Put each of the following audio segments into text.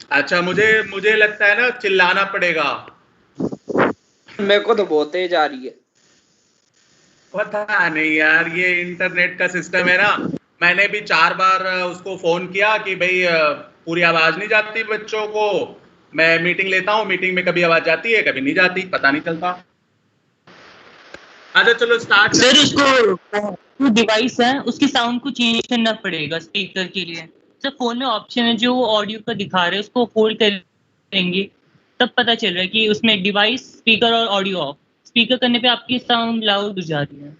अच्छा, मुझे मुझे लगता है ना चिल्लाना पड़ेगा। मेरे को तो बहुत तेज आ रही है। पता नहीं यार, ये इंटरनेट का सिस्टम है ना। मैंने भी 4 बार उसको फोन किया कि भाई पूरी आवाज नहीं जाती बच्चों को। मैं मीटिंग लेता हूँ, मीटिंग में कभी आवाज जाती है कभी नहीं जाती, पता नहीं चलता। अच्छा चलो स्टार्ट सर उसको जो डिवाइस है उसकी साउंड को चेंज करना पड़ेगा स्पीकर के लिए। सर फोन में ऑप्शन है जो ऑडियो का दिखा रहे हैं, उसको होल्ड करेंगे तब पता चल रहा है कि उसमें डिवाइस, स्पीकर और ऑडियो ऑफ। स्पीकर करने पे आपकी साउंड लाउड हो जाती है।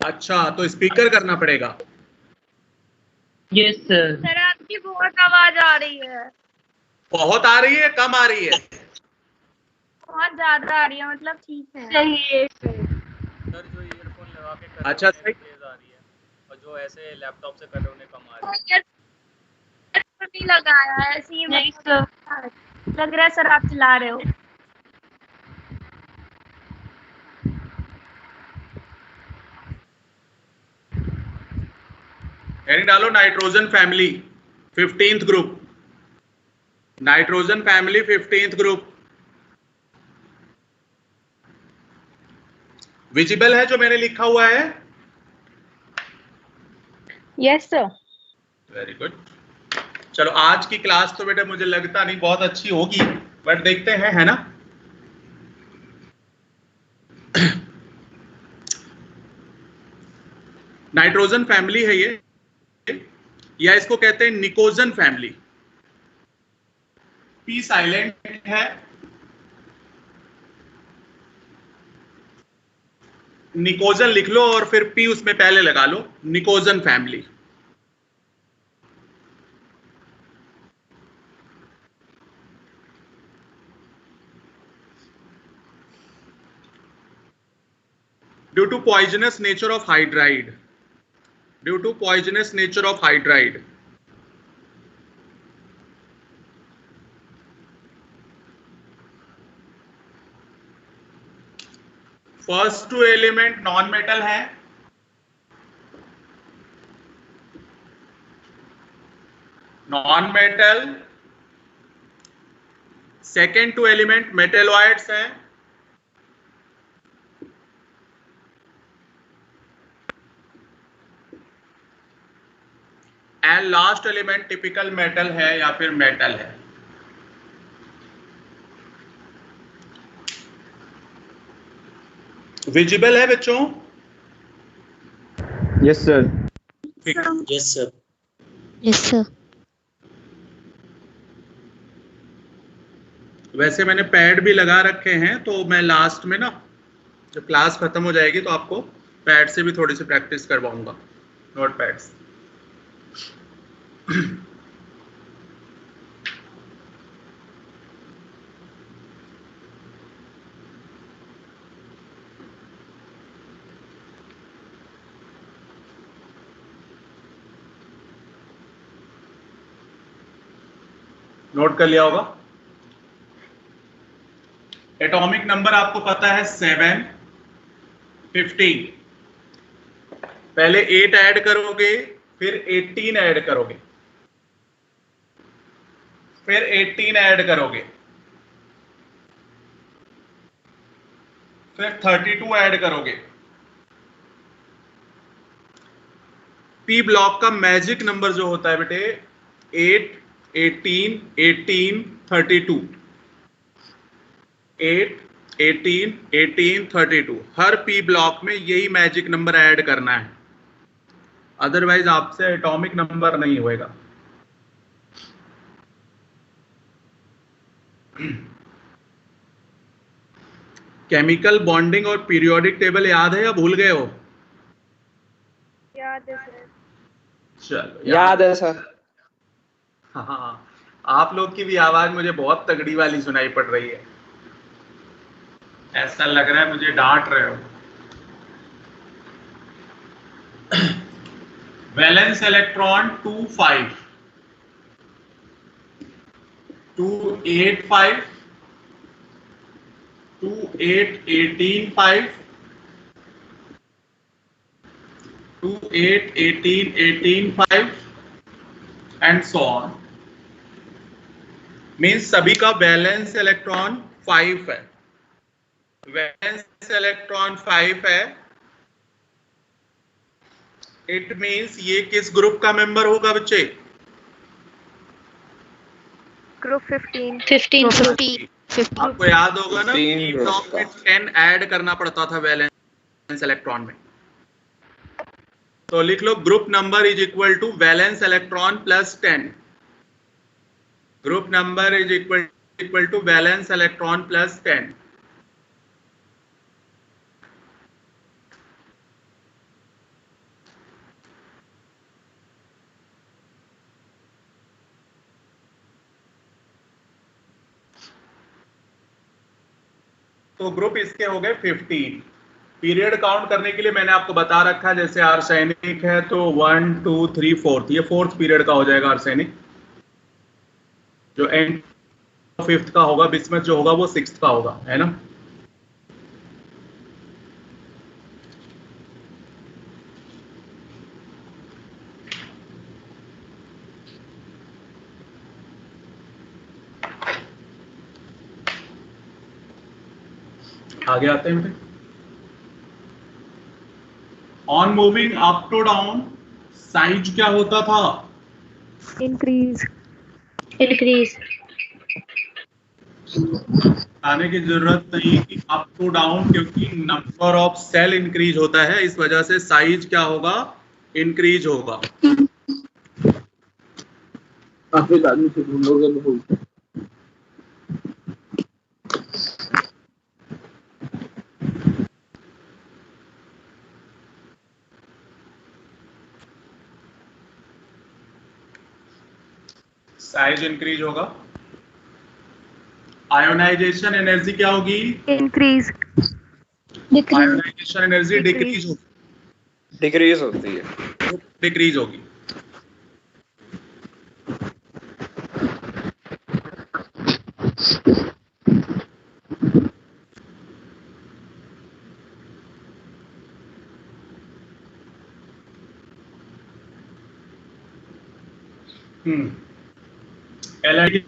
अच्छा, तो स्पीकर करना पड़ेगा। Yes sir. सर आपकी बहुत आवाज आ रही है। बहुत आ रही है, कम आ रही है? बहुत ज्यादा आ रही है, मतलब ठीक है, सही है। सर जो ईयरफोन लगा के कर रहे अच्छा हैं सही। उन्हें तेज आ रही है, और जो ऐसे लैपटॉप से कर रहे हैं उन्हें कम आ रही है। नहीं लगाया है, ऐसे ही नहीं सर। लग रहा है सर आप चला रहे हो। हेडिंग डालो nitrogen family 15th group. Nitrogen family 15th group. Visible है जो मैंने लिखा हुआ है? Yes sir. Very good. चलो आज की क्लास तो बेटा मुझे लगता नहीं बहुत अच्छी होगी, बट देखते हैं, है ना। नाइट्रोजन फैमिली है ये, या इसको कहते हैं निकोजन फैमिली। पी साइलेंट है, निकोजन लिख लो और फिर पी उसमें पहले लगा लो, pnictogen family. Due to poisonous nature of hydride, due to poisonous nature of hydride, first 2 element non metal है, non metal. Second 2 element metalloids हैं, and last element typical metal है या फिर मेटल है। विजिबल है बच्चों? Yes sir. Yes sir. Yes sir. वैसे मैंने पैड भी लगा रखे हैं, तो मैं लास्ट में ना जब क्लास खत्म हो जाएगी तो आपको पैड से भी थोड़ी सी प्रैक्टिस करवाऊंगा, नोट पैड्स। नोट कर लिया होगा। एटॉमिक नंबर आपको पता है 7, 15। पहले 8 ऐड करोगे, फिर 18 ऐड करोगे, फिर 18 ऐड करोगे, फिर 32 ऐड करोगे। पी ब्लॉक का मैजिक नंबर जो होता है बेटे 8, 18, 18, 32। 8, 18, 18, 32। हर पी ब्लॉक में यही मैजिक नंबर ऐड करना है, अदरवाइज आपसे एटॉमिक नंबर नहीं होएगा। केमिकल बॉन्डिंग और पीरियोडिक टेबल याद है या भूल गए हो? याद है सर। चलो याद है सर। हाँ, आप लोग की भी आवाज मुझे बहुत तगड़ी वाली सुनाई पड़ रही है, ऐसा लग रहा है मुझे डांट रहे हो। Valence electron 2, 5, 2, 8, 5, 2, 8, 18, 5, 2, 8, 18, 18, 5, and so on, means सभी का वैलेंस इलेक्ट्रॉन 5 है, वैलेंस इलेक्ट्रॉन 5 है, इट मीन्स ये किस ग्रुप का मेंबर होगा बच्चे? ग्रुप 15 आपको याद होगा ना 15 ग्रुप का। 10 ऐड करना पड़ता था वैलेंस इलेक्ट्रॉन में, तो लिख लो group number is equal to valence electron plus 10, group number is equal to valence electron plus 10। तो ग्रुप इसके हो गए 15। पीरियड काउंट करने के लिए मैंने आपको बता रखा है, जैसे आर्सेनिक है तो 1 2 3 4, ये 4th पीरियड का हो जाएगा आर्सेनिक, जो एंड 5th का होगा, बिस्मथ जो होगा वो 6th का होगा, है ना। आगे आते हैं, on moving up to down size क्या होता था? इंक्रीज आने की जरूरत नहीं कि अप टू डाउन, क्योंकि नंबर ऑफ सेल इंक्रीज होता है, इस वजह से साइज क्या होगा? इंक्रीज होगा। काफी आदमी से ढूंढोगे बहुत। साइज इंक्रीज होगा। आयोनाइजेशन एनर्जी क्या होगी? इंक्रीज आयोनाइजेशन एनर्जी डिक्रीज होगी, डिक्रीज होती है। डिक्रीज होगी। एलआईडी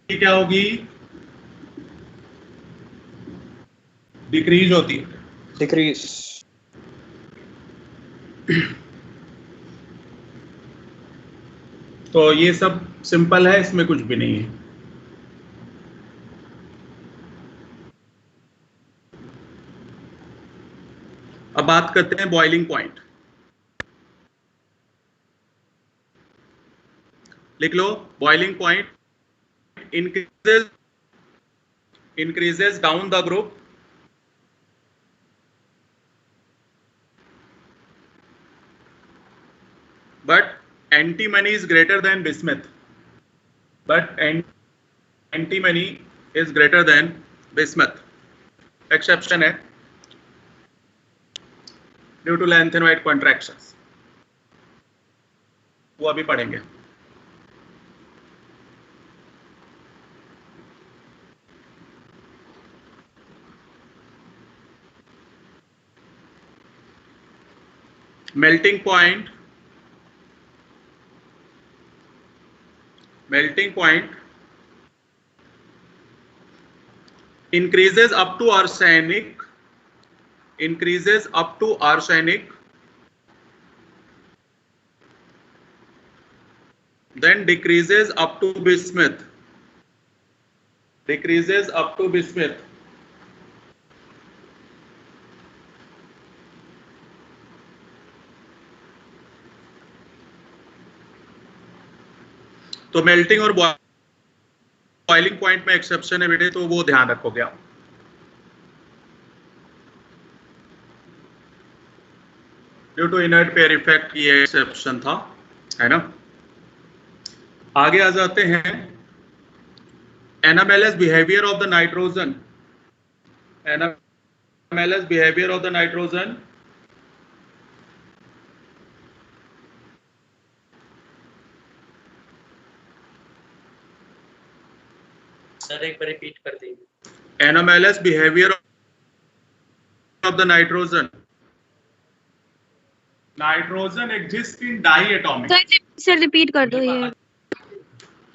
क्या होगी? डिक्रीज होती है, डिक्रीज। तो ये सब सिंपल है, इसमें कुछ भी नहीं है। अब बात करते हैं बॉइलिंग पॉइंट। लिख लो, boiling point increases down the group but antimony is greater than bismuth, but antimony is greater than bismuth, exception है due to lanthanide contractions, वो अभी पढ़ेंगे। melting point increases up to arsenic, then decreases up to bismuth, तो melting और boiling point में exception है बेटे, तो वो ध्यान रखोगे आप। Due to inert pair effect ये एक्सेप्शन था, है ना। आगे आ जाते हैं, anomalous behaviour of the nitrogen, anomalous behaviour of the nitrogen. Sir एक बार रिपीट कर दीजिए। Anomalous behaviour of the nitrogen. Nitrogen exist in diatomic. Sir repeat कर दो ये।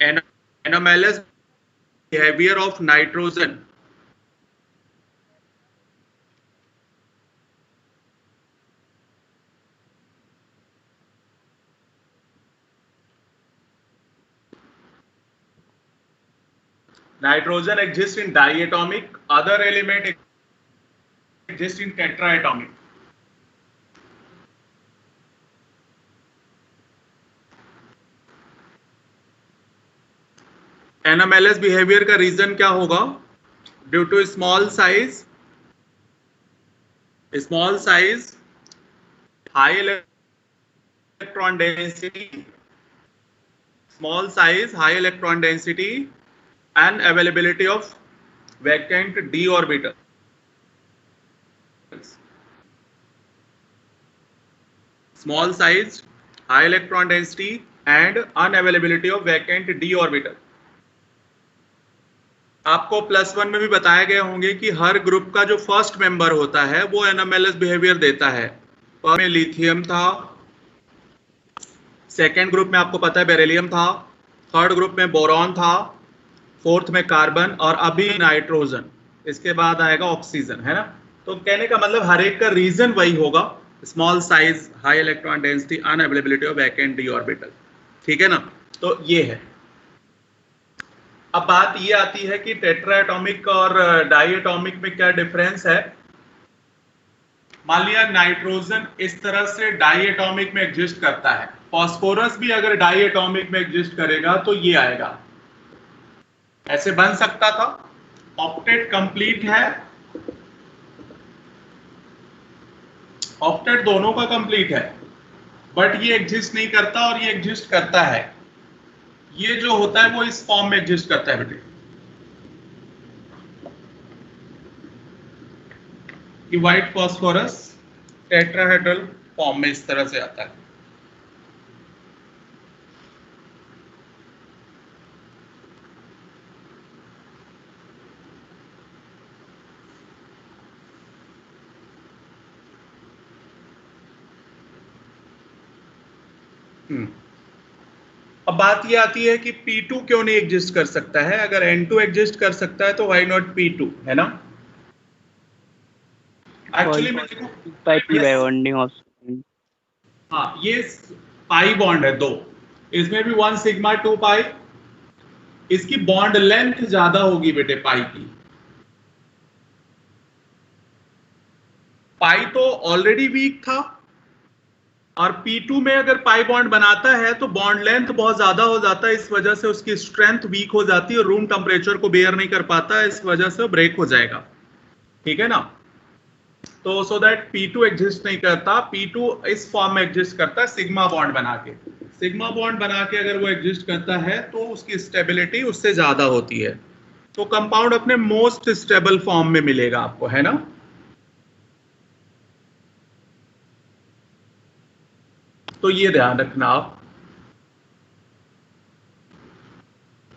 Anomalous behaviour of nitrogen. Nitrogen exists in diatomic, other element exist in tetraatomic. Anomalous behaviour का reason क्या होगा? Due to small size, high electron density, and availability of vacant d orbitals. Small size, high electron density and unavailability of vacant d orbital. आपको +1 में भी बताए गए होंगे कि हर ग्रुप का जो फर्स्ट मेंबर होता है वो एनोमेलस बिहेवियर देता है। में लिथियम था, सेकेंड ग्रुप में आपको पता है बेरिलियम था, थर्ड ग्रुप में बोरॉन था, फोर्थ में कार्बन और अभी नाइट्रोजन, इसके बाद आएगा ऑक्सीजन, है ना। तो कहने का मतलब हर एक का रीजन वही होगा, small size, high electron density, unavailability of vacant D orbital, ठीक है ना। तो ये है। अब बात ये आती है कि टेट्राएटॉमिक और डाइएटॉमिक में क्या डिफरेंस है। मान लिया नाइट्रोजन इस तरह से डाइएटॉमिक में एग्जिस्ट करता है, फास्फोरस भी अगर डाइएटॉमिक में एग्जिस्ट करेगा तो ये आएगा, ऐसे बन सकता था। ऑक्टेट कंप्लीट है, ऑक्टेट दोनों का कंप्लीट है, बट ये एग्जिस्ट नहीं करता और ये एग्जिस्ट करता है। ये जो होता है वो इस फॉर्म में एग्जिस्ट करता है बेटे, कि व्हाइट फास्फोरस टेट्राहेड्रल फॉर्म में इस तरह से आता है। अब बात ये आती है कि P2 क्यों नहीं एग्जिस्ट कर सकता है। अगर N2 एग्जिस्ट कर सकता है तो व्हाई नॉट P2, है ना। एक्चुअली में देखो हाँ, ये पाई बॉन्ड है 2, इसमें भी 1 सिग्मा 2 पाई, इसकी बॉन्ड लेंथ ज्यादा होगी बेटे पाई की। पाई तो ऑलरेडी वीक था और P2 में अगर पाई बॉन्ड बनाता है तो बॉन्ड लेंथ बहुत ज्यादा हो जाता है, इस वजह से उसकी स्ट्रेंथ वीक हो जाती है और रूम टेम्परेचर को बेयर नहीं कर पाता है, इस वजह से ब्रेक हो जाएगा, ठीक है ना। तो सो दैट P2 एग्जिस्ट नहीं करता, P2 इस फॉर्म में एग्जिस्ट करता है सिग्मा बॉन्ड बना के। सिग्मा बॉन्ड बना के अगर वो एग्जिस्ट करता है तो उसकी स्टेबिलिटी उससे ज्यादा होती है, तो कंपाउंड अपने मोस्ट स्टेबल फॉर्म में मिलेगा आपको, है ना। तो ये ध्यान रखना आप।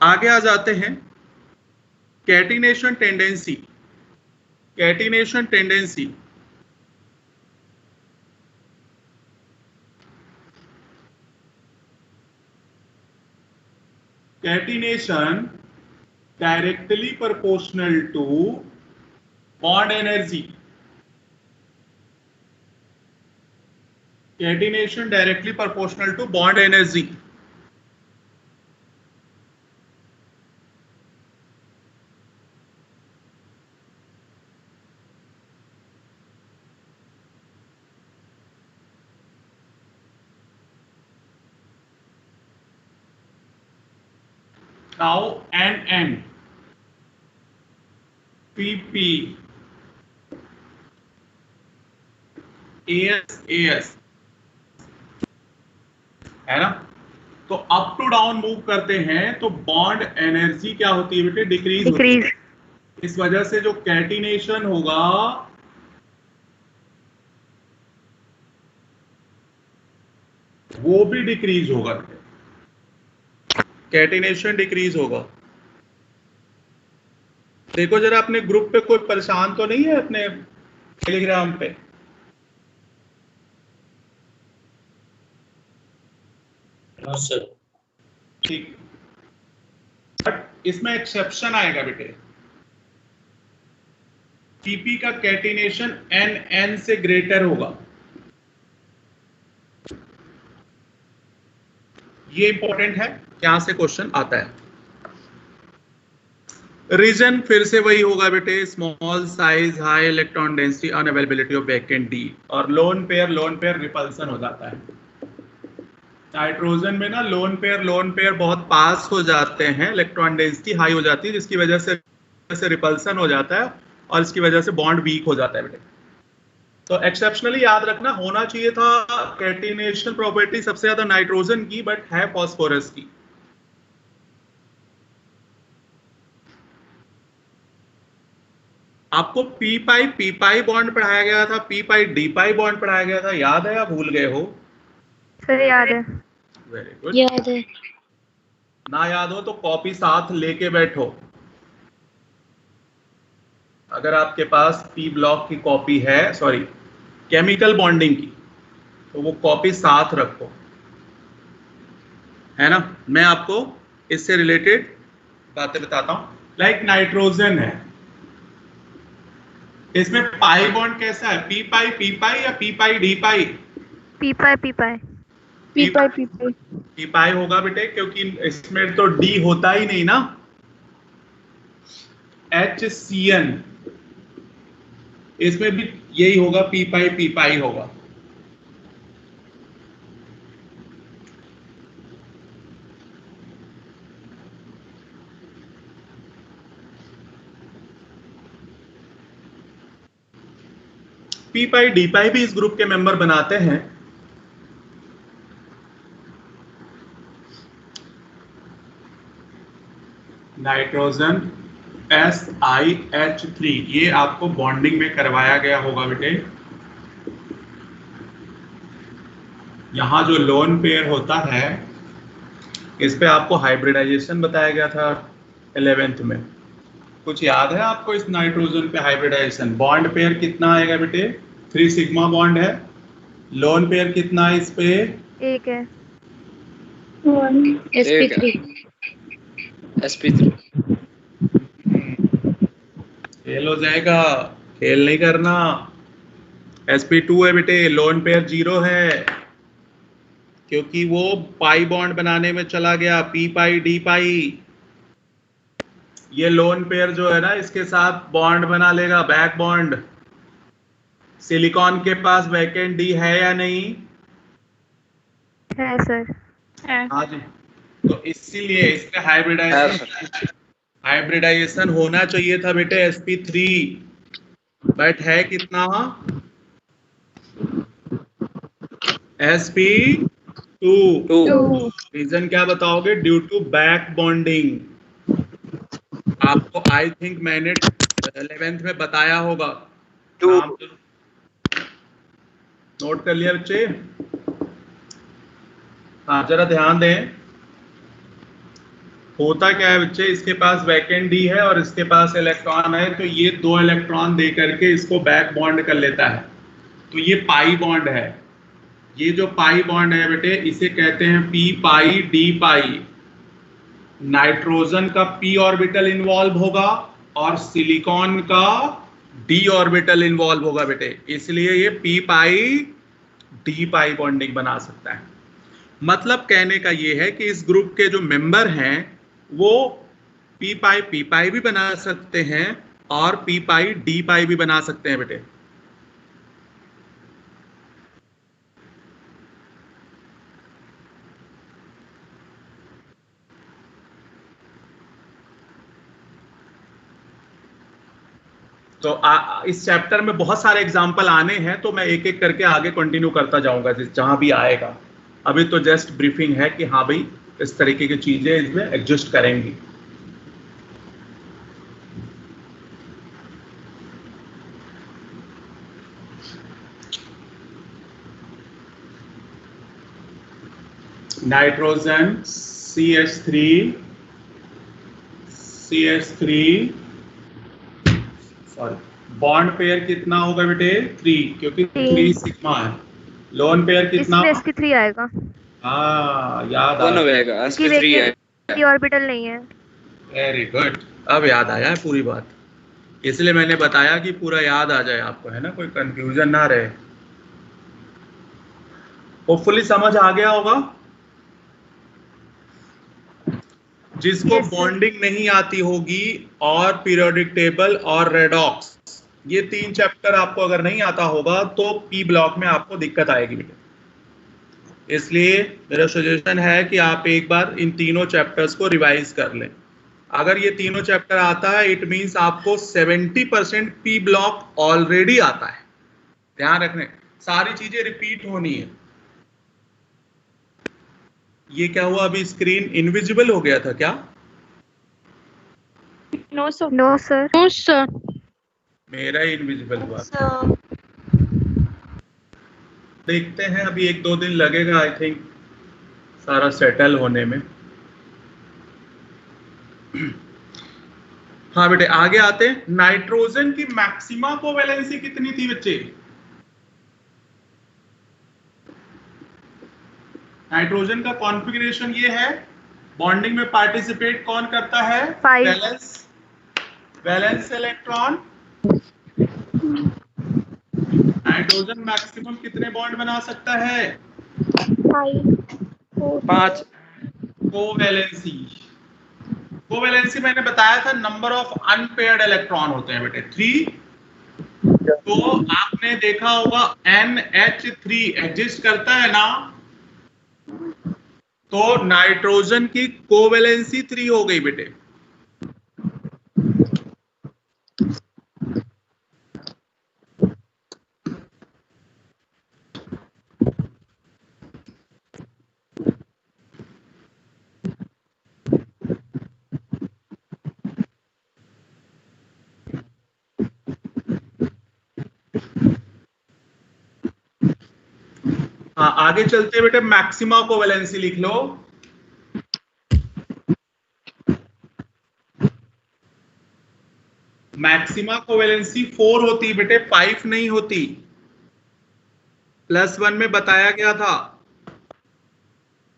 आगे आ जाते हैं catenation tendency. Catenation tendency catenation directly proportional to bond energy. Catenation directly proportional to bond energy. Now NN, PP, AS है ना। तो अप टू डाउन मूव करते हैं तो बॉन्ड एनर्जी क्या होती है बेटे, डिक्रीज होती है। इस वजह से जो कैटिनेशन होगा वो भी डिक्रीज होगा, कैटिनेशन डिक्रीज होगा। देखो जरा अपने ग्रुप पे कोई परेशान तो नहीं है अपने टेलीग्राम पे। ठीक, बट इसमें एक्सेप्शन आएगा बेटे। PP का कैटिनेशन NN से ग्रेटर होगा। ये इंपॉर्टेंट है, यहां से क्वेश्चन आता है। रीजन फिर से वही होगा बेटे, small size, high electron density, unavailability of vacant D, और लोन पेयर रिपल्सन हो जाता है। नाइट्रोजन में ना लोन पेयर बहुत पास हो जाते हैं, इलेक्ट्रॉन डेंसिटी हाई हो जाती है, जिसकी वजह से रिपल्सन हो जाता है और इसकी वजह से बॉन्ड वीक हो जाता है बेटे। तो एक्सेप्शनली याद रखना, होना चाहिए था कैटिनेशन प्रॉपर्टी सबसे ज्यादा नाइट्रोजन की, बट है फास्फोरस की। आपको पी पाई बॉन्ड पढ़ाया गया था, पी पाई डी पाई बॉन्ड पढ़ाया गया था, याद है या भूल गए हो? सर याद है। Very good. याद है। ना याद हो तो कॉपी साथ लेके बैठो। अगर आपके पास पी ब्लॉक की कॉपी है, सॉरी केमिकल बॉन्डिंग की, तो वो कॉपी साथ रखो, है ना। मैं आपको इससे रिलेटेड बातें बताता हूं। लाइक नाइट्रोजन है, इसमें पाई बॉन्ड कैसा है, पी पाई या पी पाई डी पाई? पी पाई होगा बेटे, क्योंकि इसमें तो डी होता ही नहीं ना। HCN, इसमें भी यही होगा, पी पाई होगा। पी पाई डी पाई भी इस ग्रुप के मेंबर बनाते हैं। नाइट्रोजन SiH3, ये आपको बॉन्डिंग में करवाया गया होगा बेटे। यहां जो लोन पेयर होता है, इस पे आपको हाइब्रिडाइजेशन बताया गया था 11th में। कुछ याद है आपको इस नाइट्रोजन पे हाइब्रिडाइजेशन? बॉन्ड पेयर कितना आएगा बेटे? 3 सिग्मा बॉन्ड है। लोन पेयर कितना है इस पे? एक है, sp3। फेल हो जाएगा, फेल नहीं करना। sp2 है बेटे, लोन पेयर 0 है, क्योंकि वो पाई बॉन्ड बनाने में चला गया, पी पाई डी पाई। ये लोन पेयर जो है ना, इसके साथ बॉन्ड बना लेगा, बैक बॉन्ड। सिलिकॉन के पास वैकेंट डी है या नहीं? है सर, है। हाँ जी, तो इसीलिए इसका हाइब्रिडाइजेशन होना चाहिए था बेटे sp3, बट है कितना? sp2। रीजन क्या बताओगे? Due to back bonding. आपको आई थिंक मैंने 11th में बताया होगा। नोट कर लिया बच्चे? हाँ, जरा ध्यान दें। होता क्या है बच्चे, इसके पास वैकेंट डी है और इसके पास इलेक्ट्रॉन है, तो ये 2 इलेक्ट्रॉन दे करके इसको बैक बॉन्ड कर लेता है। तो ये पाई बॉन्ड है। ये जो पाई बॉन्ड है बेटे, इसे कहते हैं पी पाई डी पाई। नाइट्रोजन का p ऑर्बिटल इन्वॉल्व होगा और सिलिकॉन का d ऑर्बिटल इन्वॉल्व होगा बेटे, इसलिए ये p पाई d पाई बॉन्डिंग बना सकता है। मतलब कहने का ये है कि इस ग्रुप के जो मेंबर हैं वो p पाई भी बना सकते हैं और p पाई d पाई भी बना सकते हैं बेटे। तो इस चैप्टर में बहुत सारे एग्जाम्पल आने हैं, तो मैं एक एक करके आगे कंटिन्यू करता जाऊंगा जहां भी आएगा। अभी तो जस्ट ब्रीफिंग है कि हाँ भाई इस तरीके की चीजें इसमें एडजस्ट करेंगी। Nitrogen CH3 sorry, bond pair कितना होगा बेटे? 3, क्योंकि 3 सिग्मा है। लोन पेयर कितना? इसमें sp3 आएगा। हाँ याद वन आ होएगा, उसकी sp3 है। वैकेंसी ऑर्बिटल नहीं है। वेरी गुड, अब याद आया है पूरी बात, इसलिए मैंने बताया कि पूरा याद आ जाए आपको, है ना, कोई कंफ्यूजन ना रहे। होपफुली समझ आ गया होगा। जिसको Yes, sir. बॉन्डिंग नहीं आती होगी और पीरियोडिक टेबल और रेडॉक्स, ये 3 चैप्टर आपको अगर नहीं आता होगा तो पी ब्लॉक में आपको दिक्कत आएगी बेटे। इसलिए मेरा सजेशन है कि आप एक बार इन तीनों चैप्टर्स को रिवाइज कर लें। अगर ये तीनों चैप्टर आता है इट मींस आपको 70% पी ब्लॉक ऑलरेडी आता है। ध्यान रखने, सारी चीजें रिपीट होनी है। ये क्या हुआ, अभी स्क्रीन इनविजिबल हो गया था क्या? No, sir. No, sir. No, sir. मेरा ही इनविजिबल हुआ। देखते हैं, अभी 1-2 दिन लगेगा आई थिंक सारा सेटल होने में। हाँ बेटे आगे आते हैं। नाइट्रोजन की मैक्सिमा कोवेलेंसी कितनी थी बच्चे? नाइट्रोजन का कॉन्फ़िगरेशन ये है। बॉन्डिंग में पार्टिसिपेट कौन करता है? 5. Valence electron. नाइट्रोजन मैक्सिमम कितने बॉन्ड बना सकता है? 5। कोवेलेंसी मैंने बताया था, नंबर ऑफ अनपेयर्ड इलेक्ट्रॉन होते हैं बेटे 3। तो आपने देखा होगा NH3 एग्जिस्ट करता है ना, तो नाइट्रोजन की कोवेलेंसी 3 हो गई बेटे। हाँ आगे चलते हैं बेटे, मैक्सिमा कोवेलेंसी लिख लो। मैक्सिमा कोवेलेंसी 4 होती बेटे, 5 नहीं होती। +1 में बताया गया था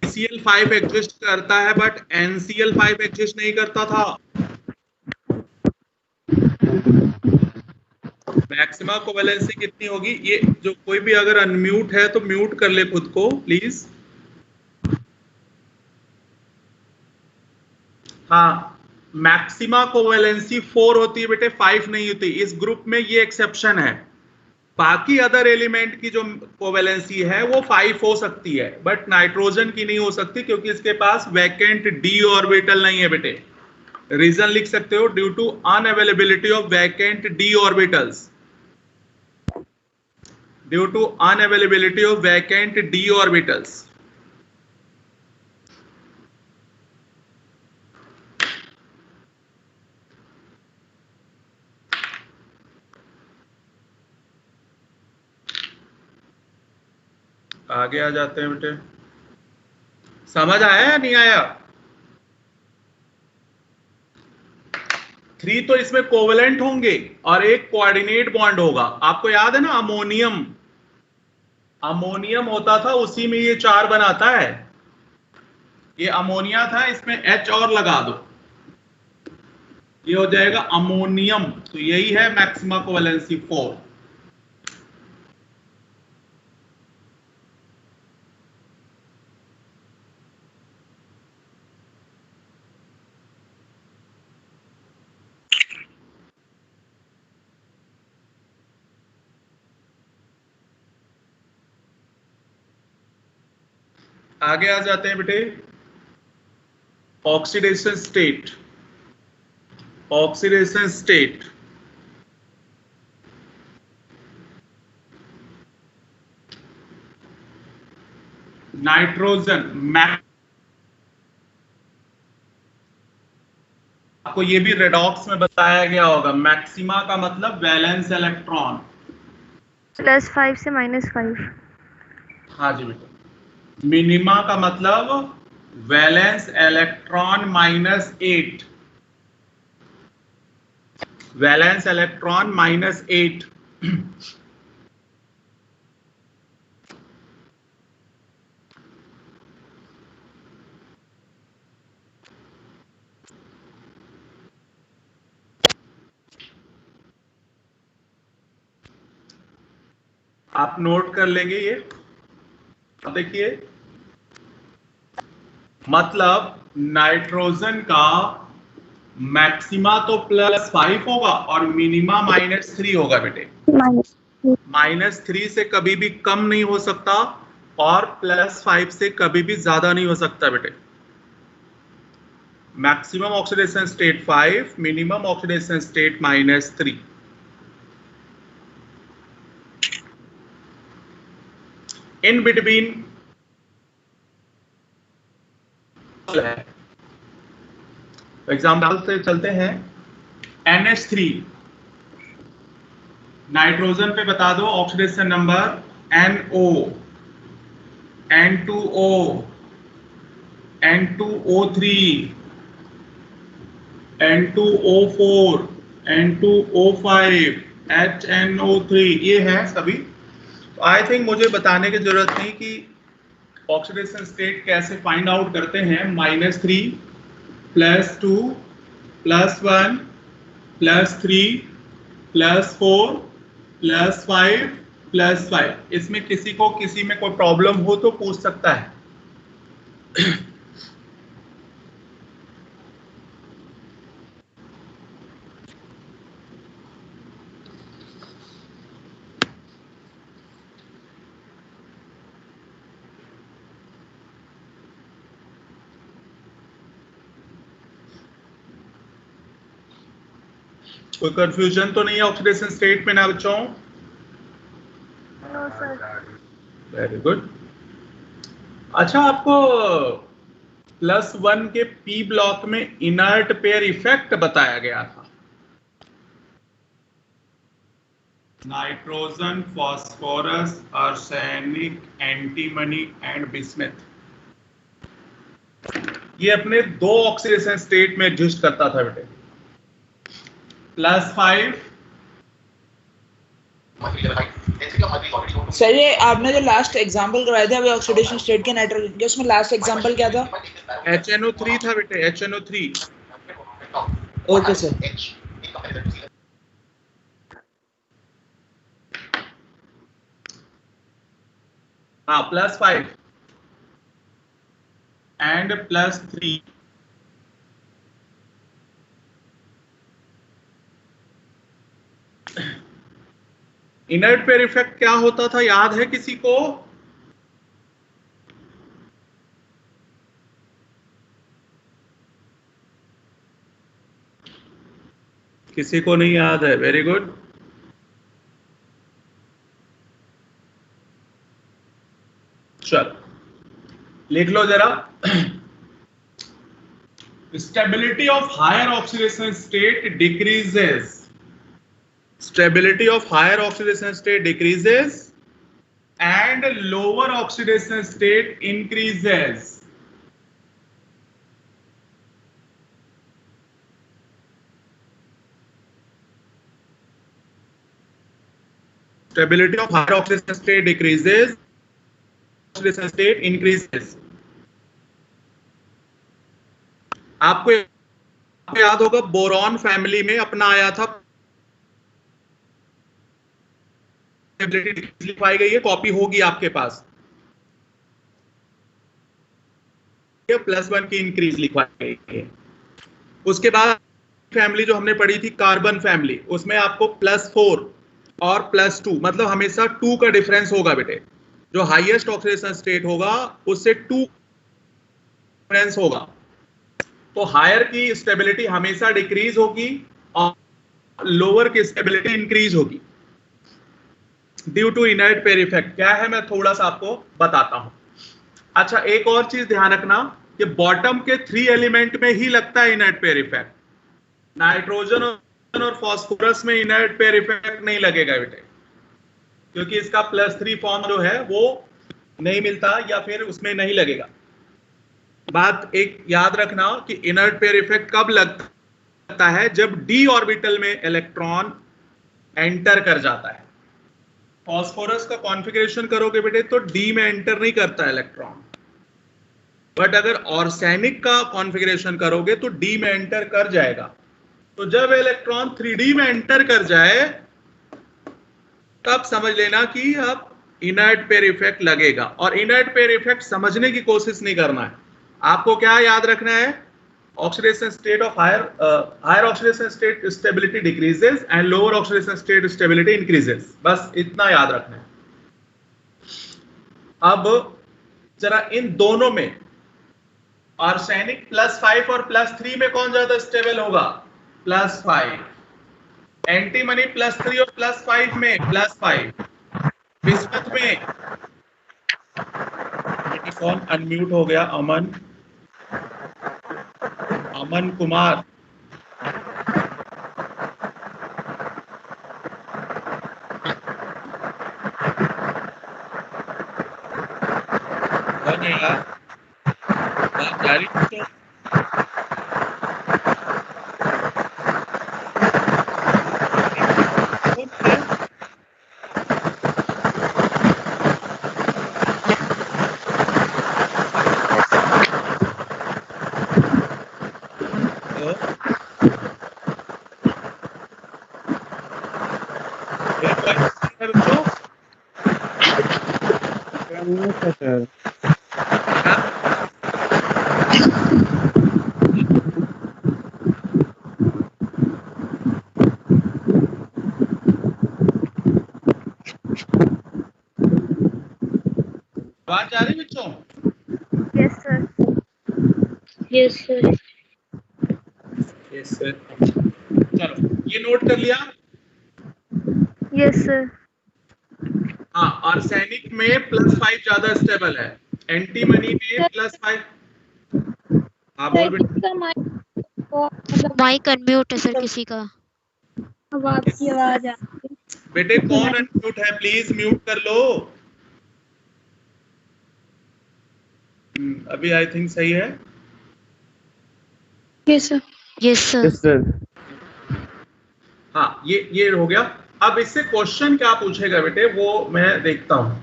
CL5 एग्जिस्ट करता है बट NCl5 एग्जिस्ट नहीं करता था। मैक्सिमा कोवेलेंसी कितनी होगी? ये जो कोई भी अगर अनम्यूट है तो म्यूट कर ले खुद को प्लीज। हाँ मैक्सिमा कोवेलेंसी 4 होती है बेटे, 5 नहीं होती। इस ग्रुप में ये एक्सेप्शन है। बाकी अदर एलिमेंट की जो कोवेलेंसी है वो 5 हो सकती है बट नाइट्रोजन की नहीं हो सकती क्योंकि इसके पास वैकेंट d ऑर्बिटल नहीं है बेटे। रीजन लिख सकते हो, due to unavailability of vacant d orbitals. Due to unavailability of vacant d orbitals. आगे आ जाते हैं बेटे। समझ आया या नहीं आया? 3 तो इसमें कोवेलेंट होंगे और एक कोऑर्डिनेट बॉन्ड होगा। आपको याद है ना, अमोनियम, अमोनियम होता था उसी में ये 4 बनाता है। ये अमोनिया था, इसमें H और लगा दो, ये हो जाएगा अमोनियम। तो यही है मैक्सिमा कोवेलेंसी 4। आगे आ जाते हैं बेटे। Oxidation state, oxidation state nitrogen आपको ये भी रेडॉक्स में बताया गया होगा। मैक्सिमा का मतलब वैलेंस इलेक्ट्रॉन +5 से -5। हाँ जी बेटा। मिनिमा का मतलब वैलेंस इलेक्ट्रॉन -8, वैलेंस इलेक्ट्रॉन -8। आप नोट कर लेंगे ये। देखिए, मतलब नाइट्रोजन का मैक्सिमा तो +5 होगा और मिनिमा -3 होगा बेटे। -3 से कभी भी कम नहीं हो सकता और +5 से कभी भी ज्यादा नहीं हो सकता बेटे। Maximum oxidation state 5, minimum oxidation state -3। In between example से चलते हैं। NH3 नाइट्रोजन पे बता दो oxidation number NO, N2O, N2O3, N2O4, N2O5, HNO3, ये है सभी। तो आई थिंक मुझे बताने की जरूरत नहीं कि ऑक्सीडेशन स्टेट कैसे फाइंड आउट करते हैं। -3, +2, +1, +3, +4, +5, +5। इसमें किसी को किसी में कोई प्रॉब्लम हो तो पूछ सकता है। कोई कंफ्यूजन तो नहीं है ऑक्सीडेशन स्टेट में ना बच्चों? No sir. Very good. अच्छा, आपको +1 के P ब्लॉक में इनर्ट पेयर इफेक्ट बताया गया था। Nitrogen, phosphorus, arsenic, antimony and bismuth. ये अपने 2 ऑक्सीडेशन स्टेट में एग्जिस्ट करता था बेटे। +5 सर ये आपने जो लास्ट एग्जांपल करवाए थे अभी ऑक्सीडेशन स्टेट के नाइट्रोजन के, उसमें लास्ट एग्जांपल क्या था? HNO3 था बेटे, HNO3। Okay sir. हाँ, +5 एंड +3। इनर्ट पेयर इफेक्ट क्या होता था, याद है किसी को? किसी को नहीं याद है? Very good. चल लिख लो जरा। Stability of higher oxidation state decreases. Stability of higher oxidation state decreases and lower oxidation state increases. Stability of higher oxidation state decreases, oxidation state increases. आपको याद होगा बोरॉन फैमिली में अपना आया था, लिखवाई गई है, कॉपी होगी आपके पास। +1 की इंक्रीज लिखवाई गई है। उसके बाद फैमिली जो हमने पढ़ी थी कार्बन फैमिली, उसमें आपको +4 और +2, मतलब हमेशा 2 का डिफरेंस होगा बेटे। जो हाईएस्ट ऑक्सीडेशन स्टेट होगा उससे 2 डिफरेंस होगा। तो हायर की स्टेबिलिटी हमेशा डिक्रीज होगी और लोअर की स्टेबिलिटी इंक्रीज होगी due to inert pair effect. क्या है, मैं थोड़ा सा आपको बताता हूं। अच्छा, एक और चीज ध्यान रखना कि बॉटम के 3 एलिमेंट में ही लगता है इनर्ट पेयर इफेक्ट। नाइट्रोजन और फास्फोरस में इनर्ट पेयर इफेक्ट नहीं लगेगा बेटे, क्योंकि इसका +3 फॉर्म जो है वो नहीं मिलता या फिर उसमें नहीं लगेगा। बात एक याद रखना कि इनर्ट पेयर इफेक्ट कब लगता है, जब d ऑर्बिटल में इलेक्ट्रॉन एंटर कर जाता है। फास्फोरस का कॉन्फ़िगरेशन करोगे बेटे तो d में एंटर नहीं करता इलेक्ट्रॉन, बट अगर आर्सेनिक का कॉन्फ़िगरेशन करोगे तो d में एंटर कर जाएगा। तो जब इलेक्ट्रॉन 3D में एंटर कर जाए तब समझ लेना कि अब इनर्ट पेयर इफेक्ट लगेगा। और इनर्ट पेयर इफेक्ट समझने की कोशिश नहीं करना है, आपको क्या याद रखना है, oxidation state of higher oxidation state stability decreases and lower oxidation state stability increases, बस इतना याद रखना है। अब जरा इन दोनों में आर्सेनिक +5 और +3 में कौन ज्यादा स्टेबल होगा? +5। एंटीमनी +3 और +5 में +5। बिस्मथ में फोन अनम्यूट हो गया, अमन कुमार। कौन है यार? बात जारी रखो। सर आवाज आ रही बच्चों? Yes sir. Yes sir. Yes sir. चलो ये नोट कर लिया? Yes sir. हाँ, आर्सेनिक में +5 ज्यादा स्टेबल है, एंटीमनी में +5। हाँ बोल बेटा। माइक अनम्यूट है सर किसी का। अब आपकी आवाज आ रही है। बेटे कौन अनम्यूट है, प्लीज म्यूट कर लो। अभी आई थिंक सही है। Yes sir. Yes sir. Yes sir. हाँ ये हो गया। अब इससे क्वेश्चन क्या पूछेगा बेटे वो मैं देखता हूं।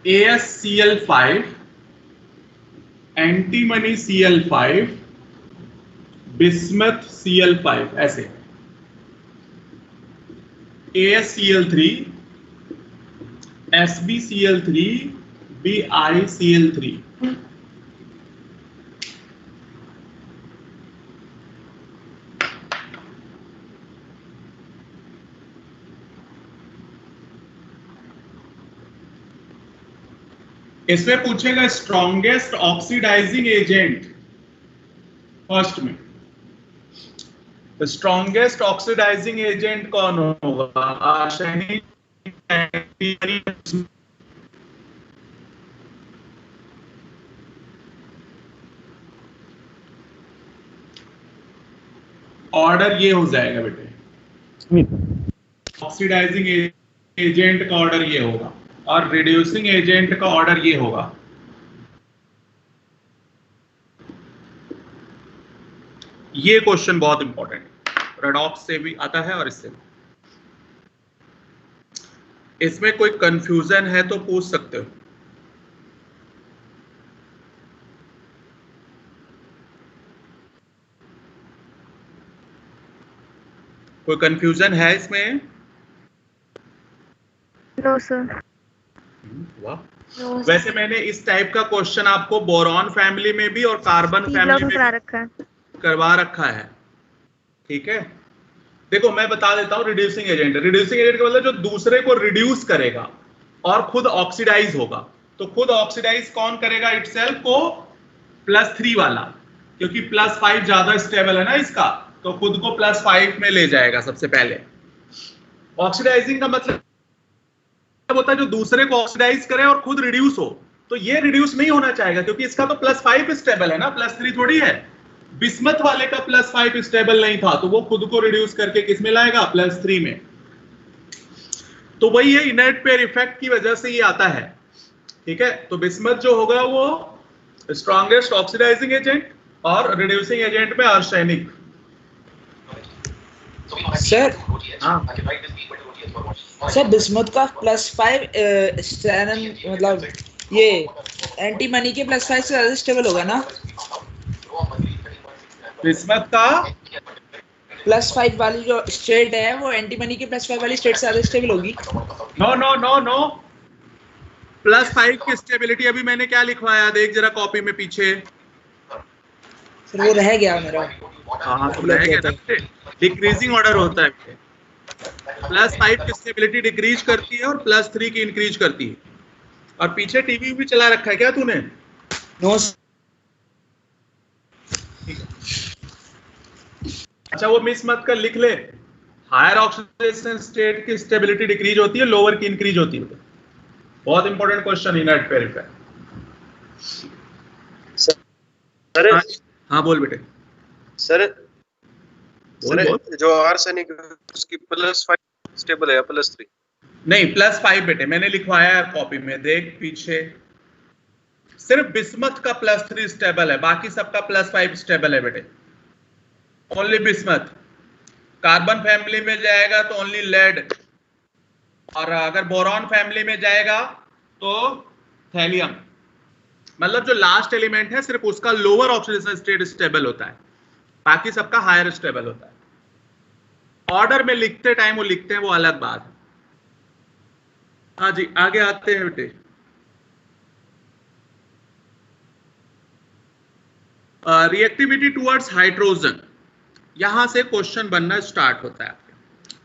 AsCl5, antimony Cl5, bismuth Cl5, ऐसे AsCl3, SbCl3, BiCl3। इसमें पूछेगा स्ट्रॉन्गेस्ट ऑक्सीडाइजिंग एजेंट। फर्स्ट में स्ट्रॉन्गेस्ट ऑक्सीडाइजिंग एजेंट कौन होगा? आर्सेनिक, ऑर्डर ये हो जाएगा बेटे, ऑक्सीडाइजिंग एजेंट का ऑर्डर ये होगा और रिड्यूसिंग एजेंट का ऑर्डर ये होगा। ये क्वेश्चन बहुत इंपॉर्टेंट है, रेडॉक्स से भी आता है और इससे भी। इसमें कोई कंफ्यूजन है तो पूछ सकते हो। कोई कंफ्यूजन है इसमें? No sir. वाह। वैसे मैंने इस टाइप का क्वेश्चन आपको बोरॉन फैमिली में भी और कार्बन फैमिली में करवा रखा है, ठीक है। देखो मैं बता देता हूं रिड्यूसिंग एजेंट। रिड्यूसिंग एजेंट का मतलब जो दूसरे को रिड्यूस करेगा और खुद ऑक्सीडाइज होगा। तो खुद ऑक्सीडाइज कौन करेगा? इटसेल्फ को +3 वाला, क्योंकि +5 ज्यादा स्टेबल है ना इसका, तो खुद को +5 में ले जाएगा सबसे पहले। ऑक्सीडाइजिंग का मतलब होता है जो दूसरे को ऑक्सीडाइज करे और खुद रिड्यूस हो। तो ये रिड्यूस नहीं होना चाहेगा क्योंकि इसका तो +5 स्टेबल है ना, +3 थोड़ी है। बिस्मथ वाले का +5 स्टेबल नहीं था तो वो खुद को रिड्यूस करके किस में लाएगा? +3 में। तो वही है, इनर्ट पेयर इफेक्ट की वजह से ये आता है, ठीक है। तो बिस्मथ जो होगा वो स्ट्रॉन्गेस्ट ऑक्सीडाइजिंग एजेंट और रिड्यूसिंग एजेंट में आर्सेनिक। सर हाँ सर बिस्मुथ का +5 स्टैनन मतलब ये एंटी मनी के +5 से ज्यादा स्टेबल होगा ना? बिस्मथ का +5 वाली जो स्टेट है वो एंटी मनी के +5 वाली स्टेट से ज्यादा स्टेबल होगी? नो नो नो नो, +5 की स्टेबिलिटी अभी मैंने क्या लिखवाया, देख जरा कॉपी में पीछे। सर वो रह गया मेरा। हाँ तो रह गया, डिक्रीजिंग ऑर्डर होता है। +5 की स्टेबिलिटी डिक्रीज करती है और +3 की इंक्रीज करती है। और पीछे टीवी भी चला रखा है क्या तूने? नो। अच्छा वो मिस मत कर, लिख ले। हायर ऑक्सीडेशन स्टेट की स्टेबिलिटी डिक्रीज होती है, लोअर की इंक्रीज होती है। बहुत इंपॉर्टेंट क्वेश्चन इनर्ट पेयर का। सर हाँ बोल बेटे। सर बोल, बोल। जो आर्सेनिक उसकी +5 स्टेबल है +3? नहीं +5 बेटे, मैंने लिखवाया है कॉपी में, देख पीछे। सिर्फ बिस्मथ का +3 स्टेबल है, बाकी सबका +5 स्टेबल है बेटे। Only bismuth. कार्बन फैमिली में जाएगा तो ओनली लेड, और अगर बोरॉन फैमिली में जाएगा तो थैलियम। मतलब जो लास्ट एलिमेंट है सिर्फ उसका लोअर ऑक्सीडेशन स्टेट स्टेबल होता है, बाकी सबका हायर स्टेबल होता है। ऑर्डर में लिखते टाइम वो लिखते हैं, वो अलग बात है। हाँ जी आगे आते हैं बेटे। रिएक्टिविटी टुवर्ड्स हाइड्रोजन, यहां से क्वेश्चन बनना स्टार्ट होता है आपके।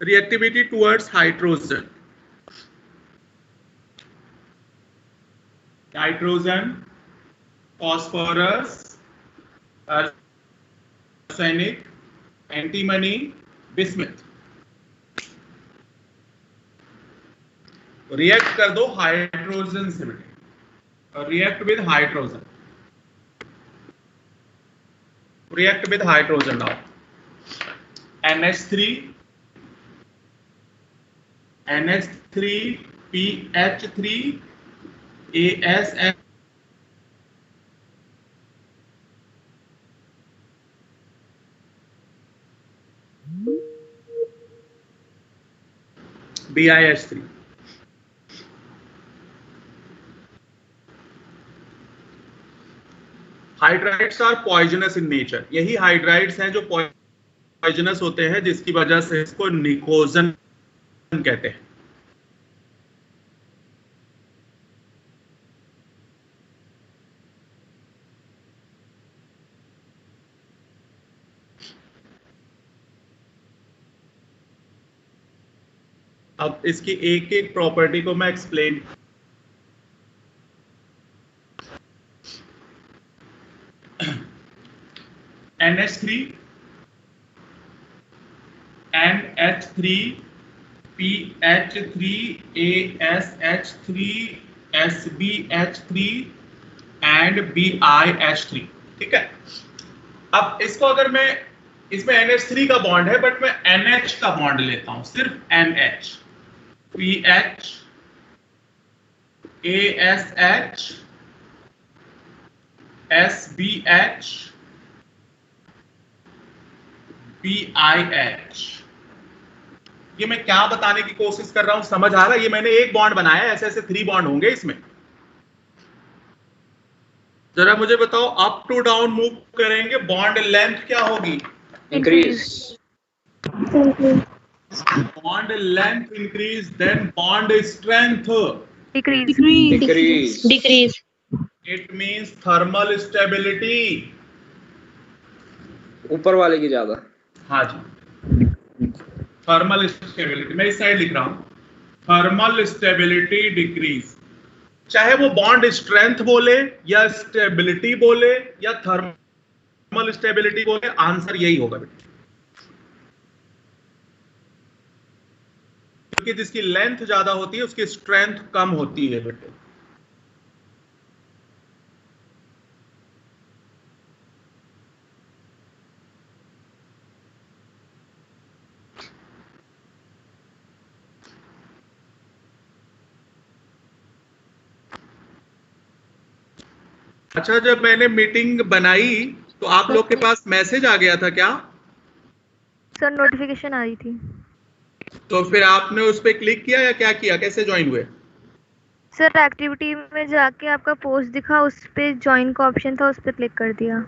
Reactivity towards hydrogen, hydrogen, phosphorus, arsenic, antimony, bismuth. React कर दो हाइड्रोजन से बेटे, react with hydrogen, react with hydrogen now. NH3, NH3, PH3, ASN, BiH3। Hydrides are poisonous in nature, यही हाइड्राइड्स हैं जो पॉइजनस होते हैं, जिसकी वजह से इसको निकोजन कहते हैं। अब इसकी एक एक प्रॉपर्टी को मैं explain. NH3, NH3, PH3, ASH3, SBH3 and BiH3। ठीक है, अब इसको अगर मैं, इसमें NH3 का बॉन्ड है बट मैं NH का बॉन्ड लेता हूं, सिर्फ NH, PH, ASH, SBH, BiH। ये मैं क्या बताने की कोशिश कर रहा हूं, समझ आ रहा है? ये मैंने एक बॉन्ड बनाया है, ऐसे ऐसे 3 बॉन्ड होंगे इसमें। जरा मुझे बताओ, अप टू डाउन मूव करेंगे, बॉन्ड लेंथ क्या होगी? Increase. Bond length increase, then bond strength decrease. It means thermal stability, ऊपर वाले की ज्यादा। हाँ जी, थर्मल स्टेबिलिटी। मैं इस साइड लिख रहा हूं, थर्मल स्टेबिलिटी डिक्रीज। चाहे वो बॉन्ड स्ट्रेंथ बोले या स्टेबिलिटी बोले या थर्मल स्टेबिलिटी बोले, आंसर यही होगा बेटा, क्योंकि जिसकी लेंथ ज्यादा होती है उसकी स्ट्रेंथ कम होती है बेटे। अच्छा, जब मैंने मीटिंग बनाई तो आप लोग के पास मैसेज आ गया था क्या? सर नोटिफिकेशन आ रही थी। तो फिर आपने उस पर क्लिक किया या क्या किया, कैसे ज्वाइन हुए? सर एक्टिविटी में जाके आपका पोस्ट दिखा, उस पे ज्वाइन का ऑप्शन था, उस पे क्लिक कर दिया।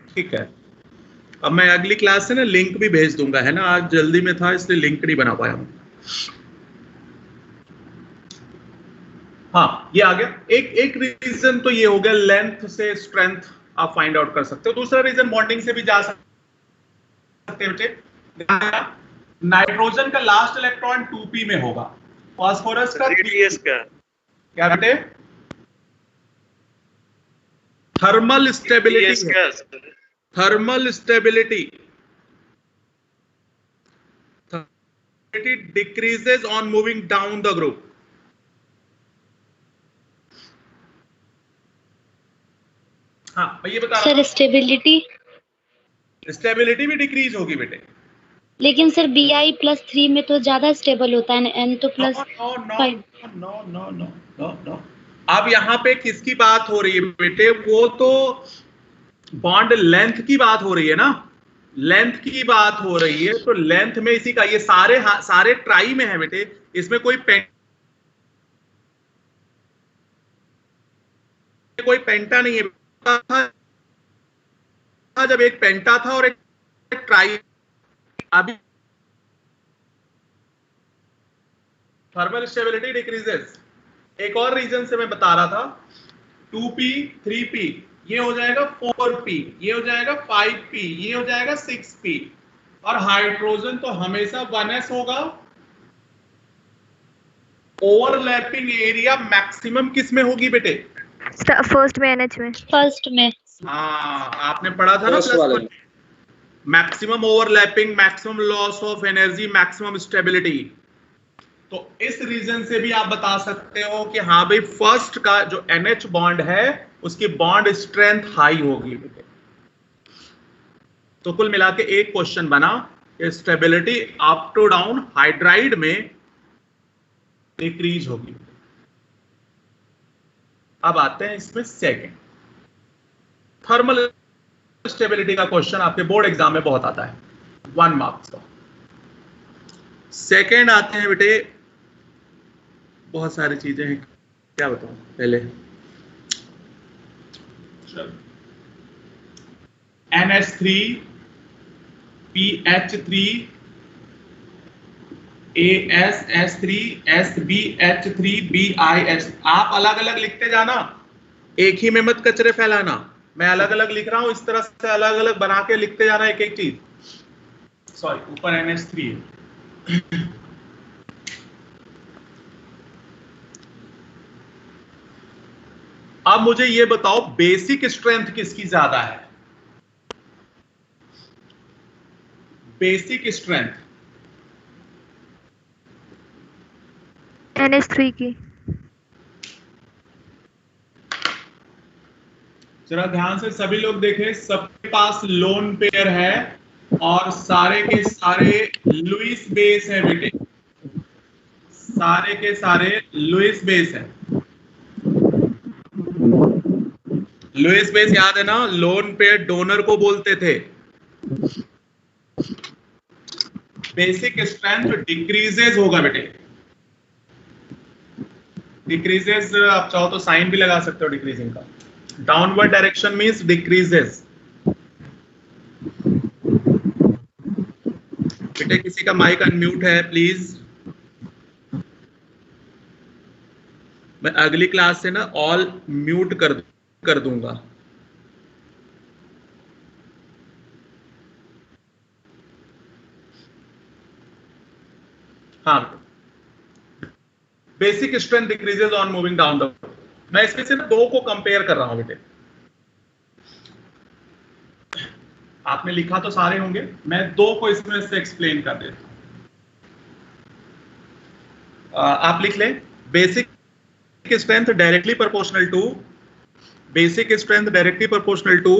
ठीक है, अब मैं अगली क्लास से ना लिंक भी भेज दूंगा, है ना, आज जल्दी में था इसलिए लिंक नहीं बना पाया हूं। हाँ ये आ गया। एक रीजन तो ये हो गया, लेंथ से स्ट्रेंथ आप फाइंड आउट कर सकते हो। दूसरा रीजन बॉन्डिंग से भी जा सकते हो बेटे। नाइट्रोजन का लास्ट इलेक्ट्रॉन 2p में होगा, फास्फोरस का 3ds का क्या बेटे? थर्मल स्टेबिलिटी है, thermal stability decreases on moving down the group. हाँ मैं ये बता रहा सर स्टेबिलिटी भी डिक्रीज होगी बेटे। लेकिन सर Bi+3 में तो ज्यादा स्टेबल होता है, N तो +5। नो। अब यहाँ पे किसकी बात हो रही है बेटे? वो तो बॉन्ड लेंथ की बात हो रही है ना, लेंथ की बात हो रही है। तो लेंथ में इसी का ये सारे ट्राई में है बेटे, इसमें कोई पेंटा नहीं है। जब एक पेंटा था और एक ट्राई, अभी थर्मल स्टेबिलिटी डिक्रीजेस। एक और रीजन से मैं बता रहा था, 2p 3p ये हो जाएगा 4p, ये हो जाएगा 5p, ये हो जाएगा 6p। और हाइड्रोजन तो हमेशा 1s होगा। ओवरलैपिंग एरिया मैक्सिमम किस में होगी बेटे? फर्स्ट में, NH में। फर्स्ट में। हाँ आपने पढ़ा था ना plus maximum overlapping, maximum loss of energy, maximum stability. तो इस रीजन से भी आप बता सकते हो कि हाँ भाई फर्स्ट का जो NH बॉन्ड है उसकी बॉन्ड स्ट्रेंथ हाई होगी। तो कुल मिला के एक क्वेश्चन बना, stability up to down hydride में डिक्रीज होगी। अब आते हैं इसमें सेकंड, थर्मल स्टेबिलिटी का क्वेश्चन आपके बोर्ड एग्जाम में बहुत आता है, 1 मार्क्स का। सेकंड आते हैं बेटे, बहुत सारी चीजें हैं, क्या बताऊं पहले। NH3 PH3 ASS3 SBH3 BIH। आप अलग अलग लिखते जाना, एक ही में मत कचरे फैलाना। मैं अलग अलग लिख रहा हूं, इस तरह से अलग अलग बना के लिखते जाना एक एक चीज। सॉरी, ऊपर NH3 है। अब मुझे ये बताओ बेसिक स्ट्रेंथ किसकी ज्यादा है? बेसिक स्ट्रेंथ NH3 की। जरा ध्यान से सभी लोग देखें, सबके पास लोन पेयर है और सारे के सारे लुईस बेस है बेटे, सारे के सारे लुईस बेस है। लुईस बेस याद है ना, लोन पेयर डोनर को बोलते थे। बेसिक स्ट्रेंथ डिक्रीजेस होगा बेटे, डिक्रीजेस। आप चाहो तो साइन भी लगा सकते हो डिक्रीजिंग का। Downward direction means decreases. बेटे किसी का माइक अनम्यूट है प्लीज। मैं अगली क्लास से ना ऑल म्यूट कर दूंगा। हाँ, basic strength decreases on moving down the. मैं इसमें से ना दो को कंपेयर कर रहा हूं बेटे। आपने लिखा तो सारे होंगे, मैं दो को इसमें से एक्सप्लेन कर देता हूं। आप लिख लें, basic strength directly proportional to, basic strength directly proportional to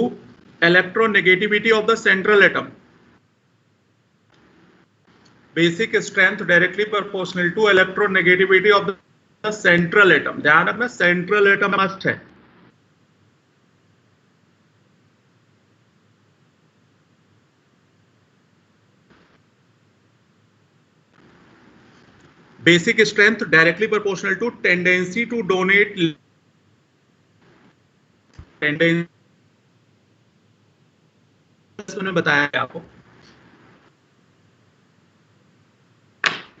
electronegativity of the central atom. Basic strength directly proportional to electronegativity of the central atom. ध्यान रखना सेंट्रल एटम मस्ट है। Basic strength directly proportional to tendency to donate, tendency बताया है आपको।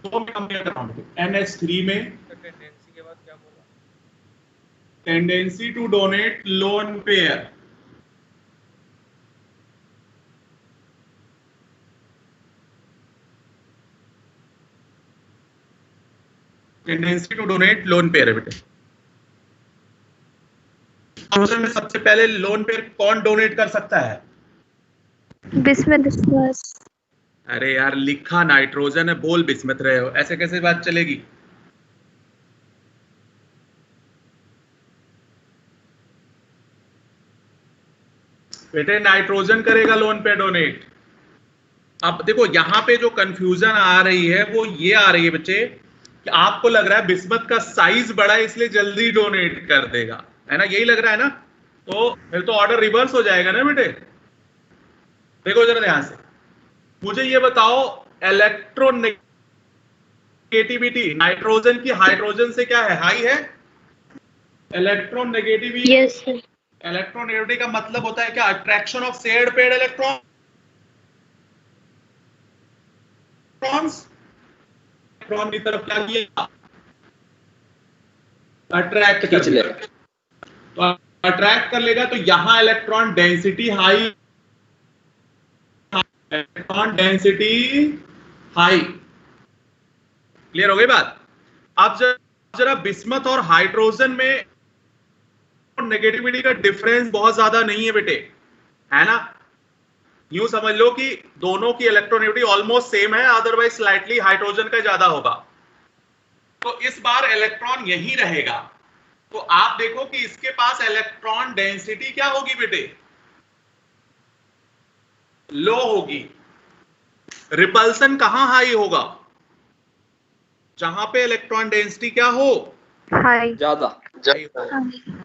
तो मैं compare कर रहा हूं NH3 में टेंडेंसी के बाद क्या बोला? Tendency to donate lone pair, tendency to donate lone pair है बेटे। में सबसे पहले लोन पेयर कौन डोनेट कर सकता है? बिस्मित। अरे यार लिखा नाइट्रोजन है, बोल बिस्मित रहे हो, ऐसे कैसे बात चलेगी? बेटे नाइट्रोजन करेगा लोन पे डोनेट। अब देखो यहां पे जो कंफ्यूजन आ रही है वो ये आ रही है बच्चे कि आपको लग रहा है बिस्मत का साइज बड़ा है इसलिए जल्दी डोनेट कर देगा, है ना? यही लग रहा है ना? तो फिर तो ऑर्डर रिवर्स हो जाएगा ना बेटे। देखो जरा ध्यान से, मुझे ये बताओ इलेक्ट्रोनेगेटिविटी नाइट्रोजन की हाइड्रोजन से क्या है? हाई है। Electronegativity, yes sir. इलेक्ट्रोनेगेटिविटी का मतलब होता है क्या? Attraction of shared paired electrons. Electron की तरफ क्या किया? अट्रैक्ट कर लेगा। तो अट्रैक्ट कर लेगा तो यहां electron density high, electron density high. Clear हो गई बात? अब जरा बिस्मत और हाइड्रोजन में नेगेटिविटी का डिफरेंस बहुत ज्यादा नहीं है बेटे, है ना? यूं समझ लो कि दोनों की इलेक्ट्रोनेगेटिविटी ऑलमोस्ट सेम है, अदरवाइज स्लाइटली हाइड्रोजन का ज्यादा होगा। तो इस बार इलेक्ट्रॉन यही रहेगा। तो आप देखो कि इसके पास इलेक्ट्रॉन डेंसिटी क्या होगी बेटे? लो होगी। रिपल्सन कहां हाई होगा? जहां पे इलेक्ट्रॉन डेंसिटी क्या हो? हाई। ज्यादा।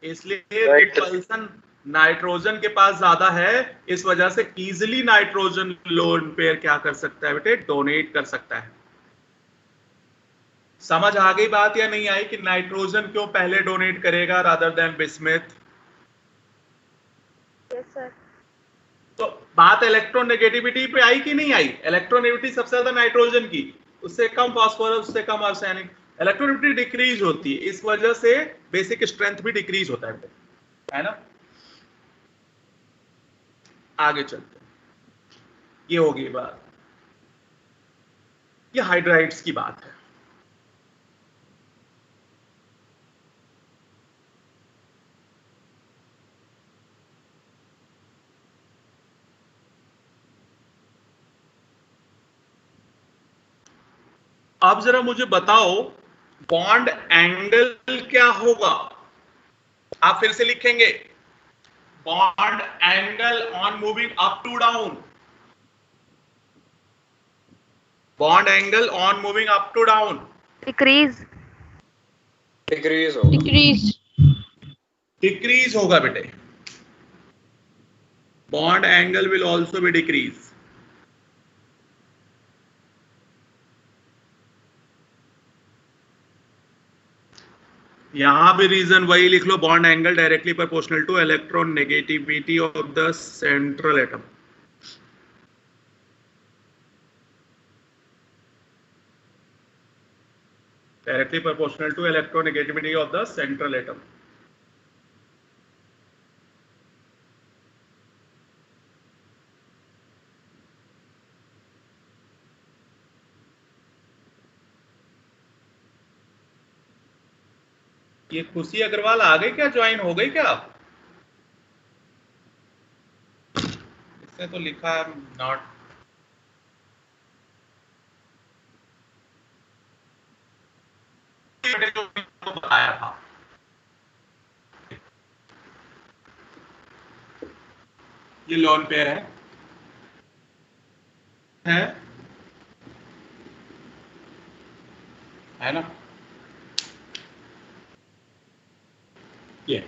इसलिए रिपल्सन नाइट्रोजन के पास ज्यादा है, इस वजह से इजीली नाइट्रोजन लोन पेयर क्या कर सकता है बेटे? डोनेट कर सकता है। समझ आ गई बात या नहीं आई कि नाइट्रोजन क्यों पहले डोनेट करेगा rather than bismuth? Yes sir. तो बात इलेक्ट्रोनेगेटिविटी पे आई कि नहीं आई? इलेक्ट्रोनेगेटिविटी सबसे ज्यादा नाइट्रोजन की, उससे कम फास्फोरस, उससे कम आर्सेनिक। इलेक्ट्रोनेगेटिविटी डिक्रीज होती है, इस वजह से बेसिक स्ट्रेंथ भी डिक्रीज होता है ना? आगे चलते हैं। ये होगी बात, ये हाइड्राइड्स की बात है। अब जरा मुझे बताओ बॉन्ड एंगल क्या होगा? आप फिर से लिखेंगे bond angle on moving up to down, bond angle on moving up to down. Decrease. Decrease होगा। डिक्रीज होगा बेटे। Bond angle will also be decrease. यहां भी रीजन वही लिख लो, bond angle directly proportional to electron negativity of the central atom. Directly proportional to electron negativity of the central atom. ये खुशी अग्रवाल आ गई क्या? ज्वाइन हो गई क्या आप? इसने तो लिखा है नॉट। बताया था ये लोन पेयर है ना? ये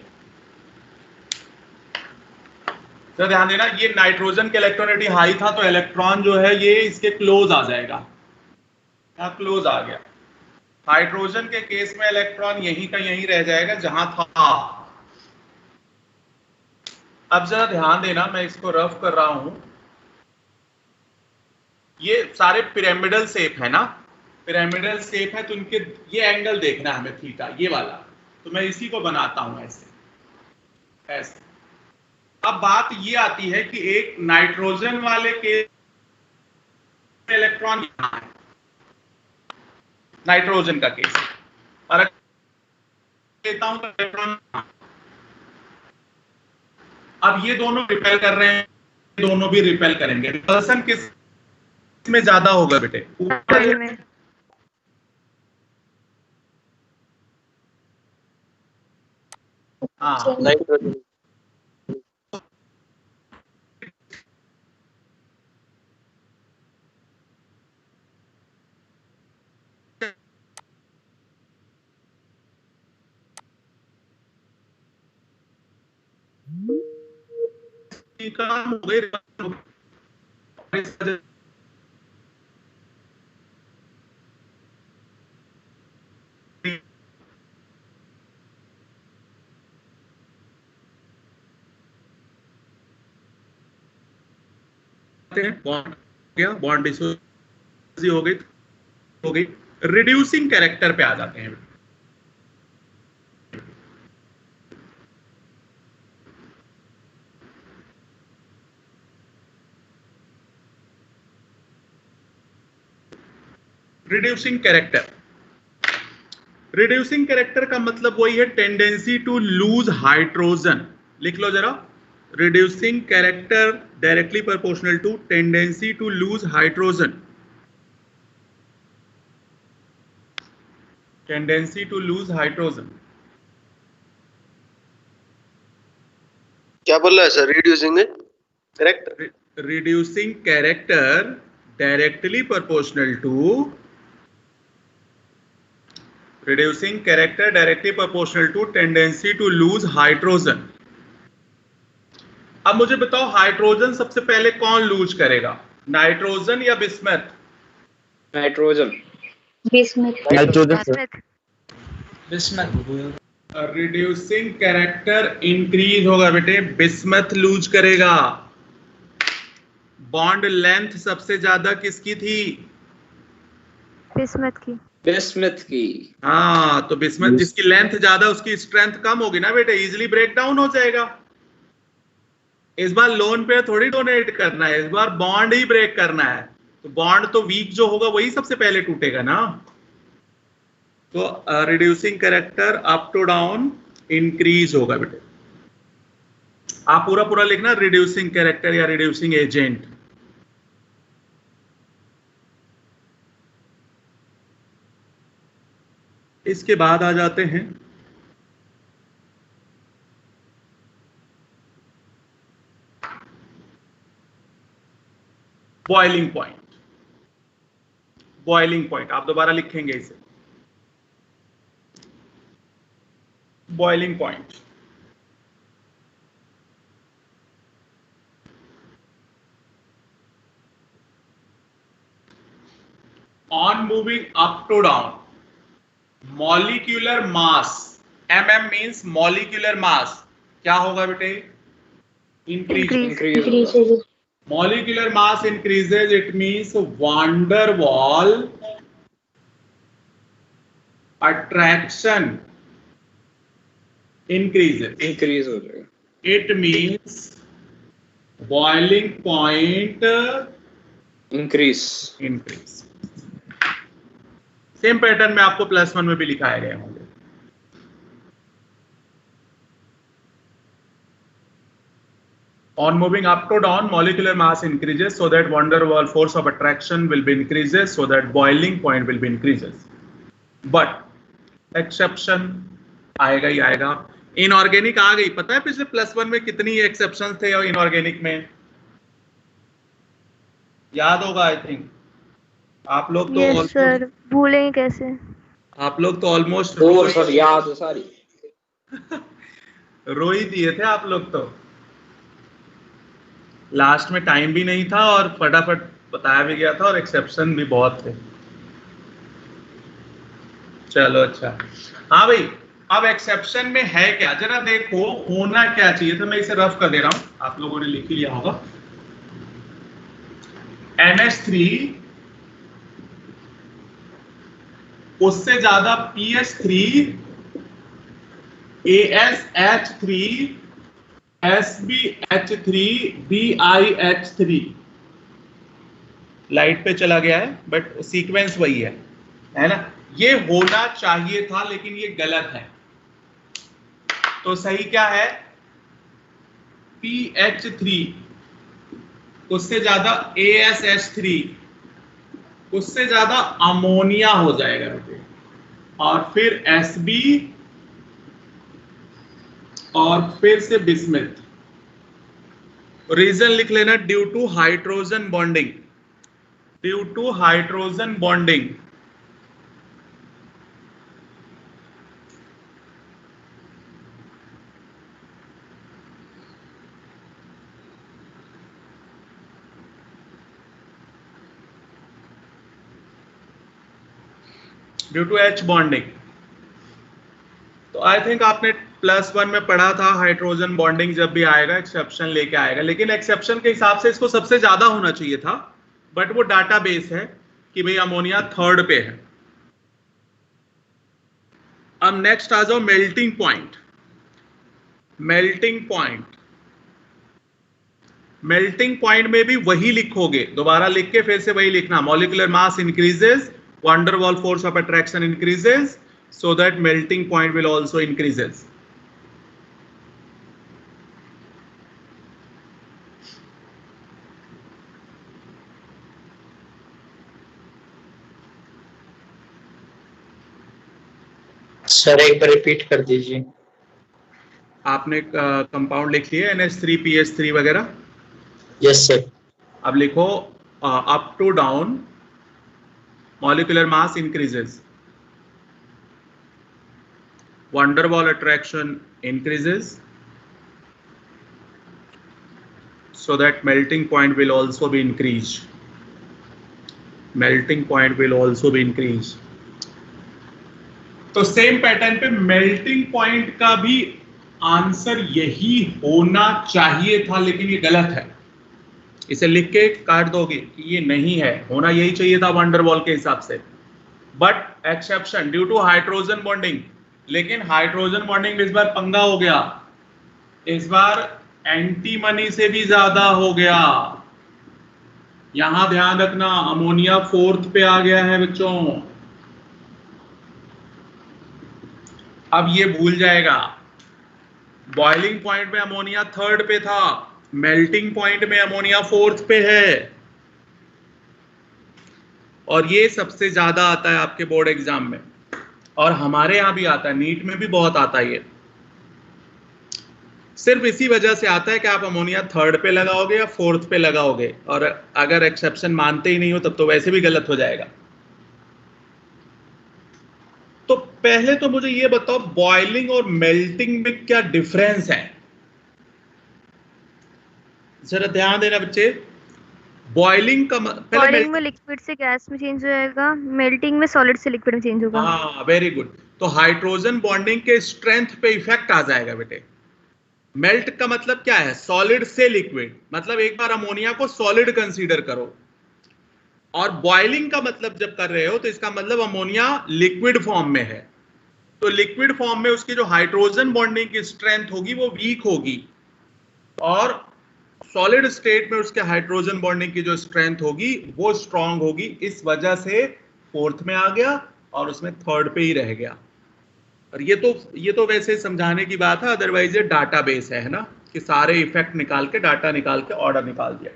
तो ध्यान देना, ये नाइट्रोजन के इलेक्ट्रोनेगेटिविटी हाई था तो इलेक्ट्रॉन जो है ये इसके क्लोज आ जाएगा। क्लोज आ गया। हाइड्रोजन के केस में इलेक्ट्रॉन यहीं का यहीं रह जाएगा जहां था। अब जरा ध्यान देना, मैं इसको रफ कर रहा हूं। ये सारे पिरामिडल शेप है ना, पिरामिडल शेप है, तो इनके ये एंगल देखना है हमें थीटा, ये वाला। तो मैं इसी को बनाता हूं ऐसे ऐसे। अब बात ये आती है कि एक नाइट्रोजन वाले के इलेक्ट्रॉन यहां है, नाइट्रोजन का केस, और लेता हूं तो इलेक्ट्रॉन। अब ये दोनों रिपेल कर रहे हैं, दोनों भी रिपेल करेंगे। रिपल्सन किस में ज्यादा होगा बेटे? ऊपर में। हाँ, काम हो गई। बॉन्ड हो गई। रिड्यूसिंग कैरेक्टर पे आ जाते हैं। रिड्यूसिंग कैरेक्टर, रिड्यूसिंग कैरेक्टर का मतलब वही है टेंडेंसी टू लूज हाइड्रोजन। लिख लो जरा, reducing character directly proportional to tendency to lose hydrogen. Tendency to lose hydrogen क्या बोल रहा है sir? Reducing character, reducing character directly proportional to, reducing character directly proportional to tendency to lose hydrogen। अब मुझे बताओ, हाइड्रोजन सबसे पहले कौन लूज करेगा, नाइट्रोजन या bismuth? Nitrogen. Bismuth. Bismuth. Reducing character increase होगा बेटे, बिस्मथ लूज करेगा। बॉन्ड लेंथ सबसे ज्यादा किसकी थी? बिस्मथ की। बिस्मथ की। हाँ, तो बिस्मथ जिसकी लेंथ ज्यादा उसकी स्ट्रेंथ कम होगी ना बेटे, इजीली ब्रेक डाउन हो जाएगा। इस बार लोन पे थोड़ी डोनेट करना है, इस बार बॉन्ड ही ब्रेक करना है। तो बॉन्ड तो वीक जो होगा वही सबसे पहले टूटेगा ना। तो reducing character up to down increase होगा बेटे। आप पूरा पूरा लिखना, रिड्यूसिंग कैरेक्टर या रिड्यूसिंग एजेंट। इसके बाद आ जाते हैं बॉइलिंग पॉइंट। बॉइलिंग पॉइंट आप दोबारा लिखेंगे इसे, boiling point. On moving up to down, molecular mass, mm means molecular mass, क्या होगा बेटे? Increase. Molecular mass increases, it means van der Waals attraction increase हो जाएगा। It means boiling point increase. Same pattern में आपको +1 में भी लिखाए गए होंगे। On moving up to down, molecular mass increases so that van der Waals force of attraction will be increases so that boiling point will be increases. But exception आएगा ही आएगा। Inorganic आ गई, पता है पिछले +1 में कितनी एक्सेप्शन थे और इनऑर्गेनिक में? याद होगा आई थिंक। आप लोग तो yes, सर भूलेंगे कैसे? आप लोग तो ऑलमोस्ट सर याद है सारी। रो ही दिए थे आप लोग तो। लास्ट में टाइम भी नहीं था और फटाफट बताया भी गया था और एक्सेप्शन भी बहुत थे। चलो अच्छा। हाँ भाई, अब एक्सेप्शन में है क्या जरा देखो, होना क्या चाहिए था। मैं इसे रफ कर दे रहा हूं, आप लोगों ने लिख ही लिया होगा। NH3 उससे ज्यादा PS3 ASH3 SbH3 BiH3। Light पे चला गया है बट सीक्वेंस वही है ना। ये होना चाहिए था लेकिन ये गलत है। तो सही क्या है? PH3 उससे ज्यादा ASH3 उससे ज्यादा अमोनिया हो जाएगा बेटे, और फिर Sb और फिर से बिस्मिथ। रीजन लिख लेना, due to hydrogen bonding, due to hydrogen bonding. Due to H bonding. तो आई थिंक आपने +1 में पढ़ा था हाइड्रोजन बॉन्डिंग जब भी आएगा एक्सेप्शन लेके आएगा, लेकिन एक्सेप्शन के हिसाब से इसको सबसे ज्यादा होना चाहिए था, बट वो डाटाबेस है कि भाई अमोनिया 3rd पे है। अब नेक्स्ट आ जाओ melting point. Melting point, melting point में भी वही लिखोगे, दोबारा लिख के फिर से वही लिखना। Molecular mass increases, van der Waals force of attraction increases, so that melting point will also increases. Sir एक बार रिपीट कर दीजिए। आपने कंपाउंड लिख लिया NH3PH3 वगैरह? Yes sir. अब लिखो up to down molecular mass increases, van der Waals attraction increases, so that melting point will also be increased. Melting point will also be increased. तो सेम पैटर्न पे melting point का भी answer यही होना चाहिए था, लेकिन ये गलत है। इसे लिख के काट दोगे कि ये नहीं है, होना यही चाहिए था van der Waals के हिसाब से। But exception due to hydrogen bonding, लेकिन हाइड्रोजन बॉन्डिंग इस बार पंगा हो गया, इस बार एंटीमनी से भी ज्यादा हो गया। यहां ध्यान रखना, अमोनिया 4th पे आ गया है बच्चों। अब ये भूल जाएगा, बॉइलिंग पॉइंट में अमोनिया 3rd पे था, मेल्टिंग पॉइंट में अमोनिया 4th पे है, और ये सबसे ज्यादा आता है आपके बोर्ड एग्जाम में, और हमारे यहां भी आता है, नीट में भी बहुत आता है। ये सिर्फ इसी वजह से आता है कि आप अमोनिया 3rd पे लगाओगे या 4th पे लगाओगे, और अगर एक्सेप्शन मानते ही नहीं हो तब तो वैसे भी गलत हो जाएगा। तो पहले तो मुझे ये बताओ, बॉइलिंग और मेल्टिंग में क्या डिफरेंस है? जरा ध्यान देना बच्चे। बॉइलिंग का बॉइलिंग में लिक्विड से गैस में चेंज हो जाएगा, मेल्टिंग में सॉलिड से लिक्विड में चेंज होगा। हाँ वेरी गुड। तो हाइड्रोजन बॉन्डिंग के स्ट्रेंथ पे इफेक्ट आ जाएगा बेटे। मेल्ट का मतलब क्या है? सॉलिड से लिक्विड, मतलब एक बार अमोनिया को सॉलिड कंसीडर करो, और बॉइलिंग का मतलब जब कर रहे हो तो इसका मतलब अमोनिया लिक्विड फॉर्म में है। तो लिक्विड फॉर्म में उसकी जो हाइड्रोजन बॉन्डिंग की स्ट्रेंथ होगी वो वीक होगी, और सॉलिड स्टेट में उसके हाइड्रोजन बॉन्डिंग की जो स्ट्रेंथ होगी वो स्ट्रांग होगी। इस वजह से 4th में आ गया और उसमें 3rd पे ही रह गया। और ये तो वैसे समझाने की बात है, अदरवाइज ये डाटाबेस है ना, कि सारे इफेक्ट निकाल के, डाटा निकाल के ऑर्डर निकाल दिया।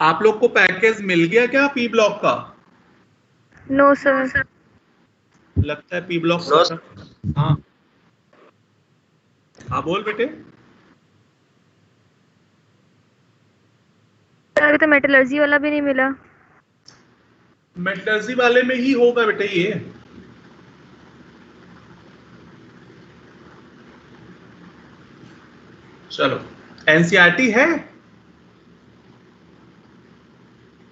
आप लोग को पैकेज मिल गया क्या पी ब्लॉक का? No sir. लगता है पी ब्लॉक का। हाँ बोल बेटे। अभी तो मेटलर्जी वाला भी नहीं मिला। मेटलर्जी वाले में ही होगा बेटे ये। चलो एनसीईआरटी है,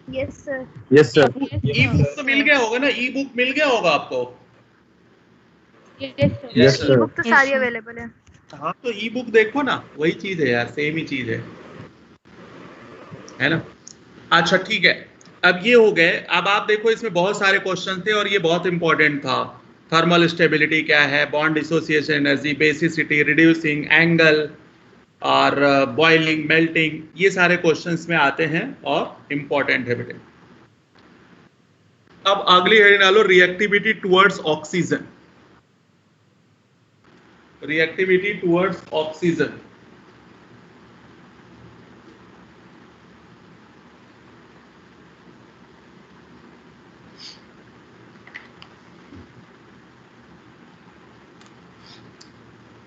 यस सर। Yes sir. ई बुक तो मिल गया होगा ना, ई बुक मिल गया होगा आपको। यस ई सर। बुक तो सारी अवेलेबल है। हाँ तो ई बुक देखो ना, वही चीज है यार, सेम ही चीज है ना। अच्छा ठीक है, अब ये हो गए। अब आप देखो इसमें बहुत सारे क्वेश्चन थे और ये बहुत इंपॉर्टेंट था। थर्मल स्टेबिलिटी क्या है, bond dissociation energy, basicity, reducing angle और बॉइलिंग, मेल्टिंग, ये सारे क्वेश्चंस में आते हैं और इंपॉर्टेंट है बेटे। अब अगली हेडिंग डालो, reactivity towards oxygen. Reactivity towards oxygen.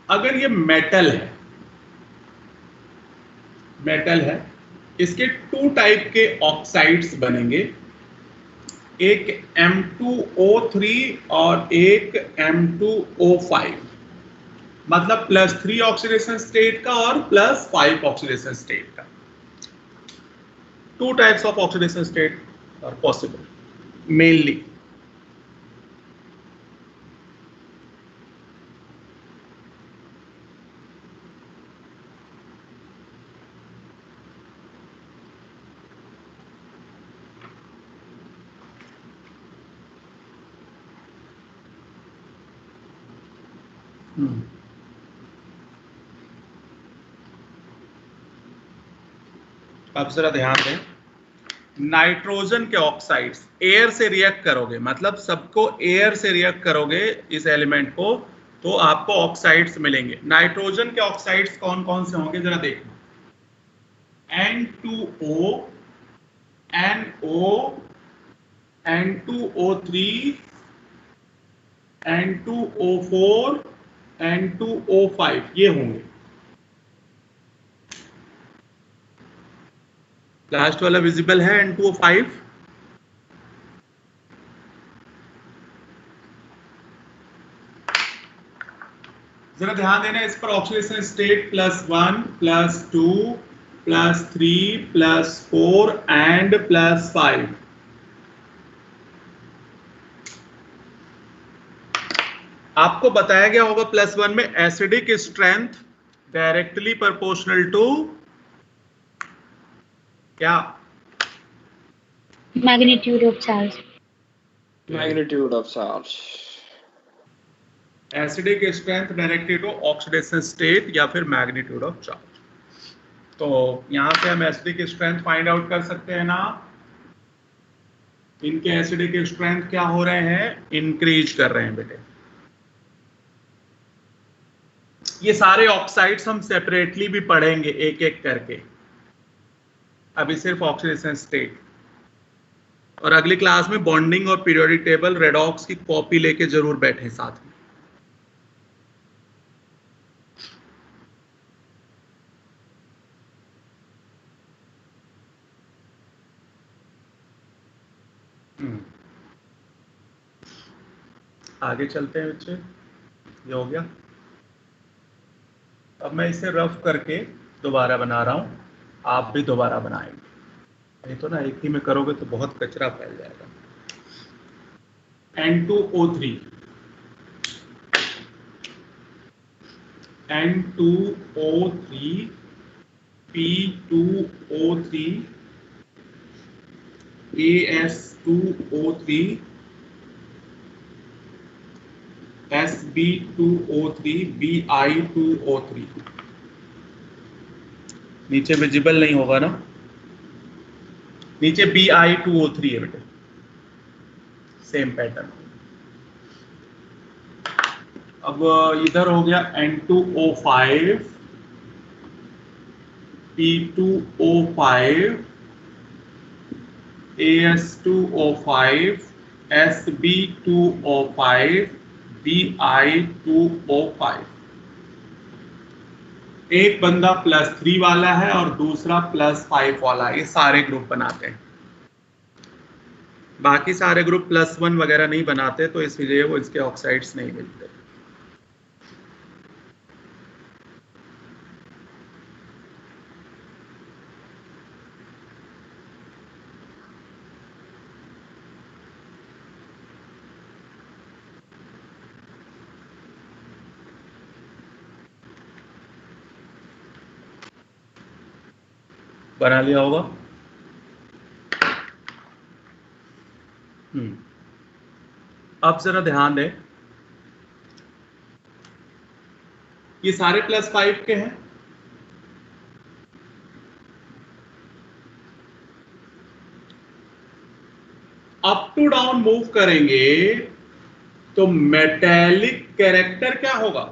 अगर ये मेटल है, इसके 2 टाइप के ऑक्साइड्स बनेंगे, एक M2O3 और एक M2O5, मतलब +3 ऑक्सीडेशन स्टेट का और +5 ऑक्सीडेशन स्टेट का। 2 types of oxidation state are possible mainly. अब जरा ध्यान दें, नाइट्रोजन के ऑक्साइड्स एयर से रिएक्ट करोगे, मतलब सबको एयर से रिएक्ट करोगे इस एलिमेंट को, तो आपको ऑक्साइड्स मिलेंगे। नाइट्रोजन के ऑक्साइड्स कौन कौन से होंगे जरा देखो, N2O, NO, N2O3, N2O4, N2O5, ये होंगे। लास्ट वाला विजिबल है N2O5। जरा ध्यान देना इस पर, ऑक्सीडेशन स्टेट +1, +2, +3, +4 एंड +5। आपको बताया गया होगा +1 में acidic strength directly proportional to क्या? Magnitude of charge. Magnitude of charge. Acidic strength directed to oxidation state या फिर मैग्नीट्यूड ऑफ चार्ज। तो यहां से हम एसिडिक स्ट्रेंथ फाइंड आउट कर सकते हैं ना। इनके एसिडिक स्ट्रेंथ क्या हो रहे हैं, इंक्रीज कर रहे हैं बेटे। ये सारे ऑक्साइड्स हम सेपरेटली भी पढ़ेंगे एक एक करके, अभी सिर्फ ऑक्सीडेशन स्टेट। और अगली क्लास में बॉन्डिंग और पीरियोडिक टेबल रेडॉक्स की कॉपी लेके जरूर बैठे साथ में। आगे चलते हैं बच्चे, ये हो गया। अब मैं इसे रफ करके दोबारा बना रहा हूं, आप भी दोबारा बनाएंगे, नहीं तो ना एक ही में करोगे तो बहुत कचरा फैल जाएगा। N2O3, N2O3, P2O3, AS2O3, Sb2O3, Bi2O3। नीचे विजिबल नहीं होगा ना, नीचे Bi2O3 है बेटे, सेम पैटर्न। अब इधर हो गया N2O5, P2O5, AS2O5, Sb2O5, Bi2O5। एक बंदा +3 वाला है और दूसरा +5 वाला है, ये सारे ग्रुप बनाते हैं। बाकी सारे ग्रुप +1 वगैरह नहीं बनाते, तो इसलिए वो इसके ऑक्साइड्स नहीं मिलते। बना लिया होगा। अब जरा ध्यान दें, ये सारे +5 के हैं। अप टू डाउन मूव करेंगे तो मेटेलिक कैरेक्टर क्या होगा?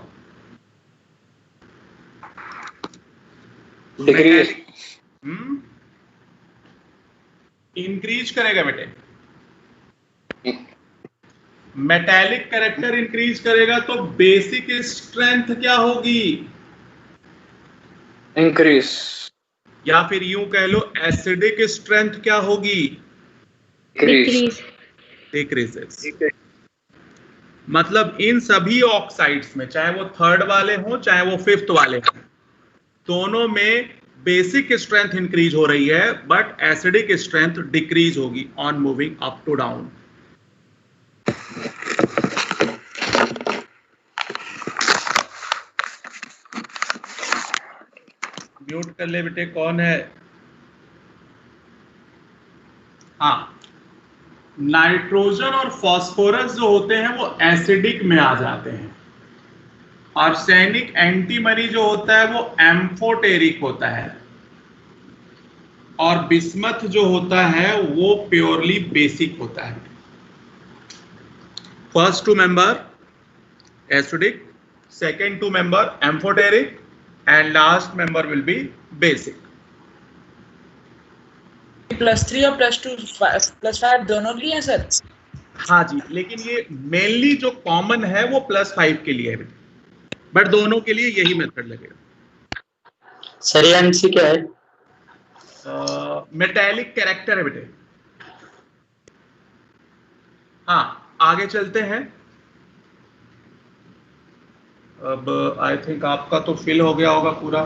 डिक्रीज। इंक्रीज करेगा बेटे। मेटेलिक कैरेक्टर इंक्रीज करेगा तो बेसिक स्ट्रेंथ क्या होगी? इंक्रीज। या फिर यूं कह लो एसिडिक स्ट्रेंथ क्या होगी? डिक्रीज। डिक्रीजेस। मतलब इन सभी ऑक्साइड्स में, चाहे वो 3rd वाले हों चाहे वो 5th वाले हों, दोनों में बेसिक स्ट्रेंथ इंक्रीज हो रही है बट एसिडिक स्ट्रेंथ डिक्रीज होगी on moving up to down. Mute कर ले बेटे, कौन है? हाँ, नाइट्रोजन और फास्फोरस जो होते हैं वो एसिडिक में आ जाते हैं। आर्सेनिक एंटीमनी जो होता है वो एम्फोटेरिक होता है और बिस्मथ जो होता है वो प्योरली बेसिक होता है। First 2 member acidic, second 2 member amphoteric and last member will be basic. +3 और +5 दोनों के लिए है सर? हाँ जी, लेकिन ये मेनली जो कॉमन है वो +5 के लिए है, बट दोनों के लिए यही मेथड लगेगा। सर ये आंसर क्या है? मेटेलिक कैरेक्टर है बेटे। हाँ, आगे चलते हैं। अब आई थिंक आपका तो फिल हो गया होगा पूरा।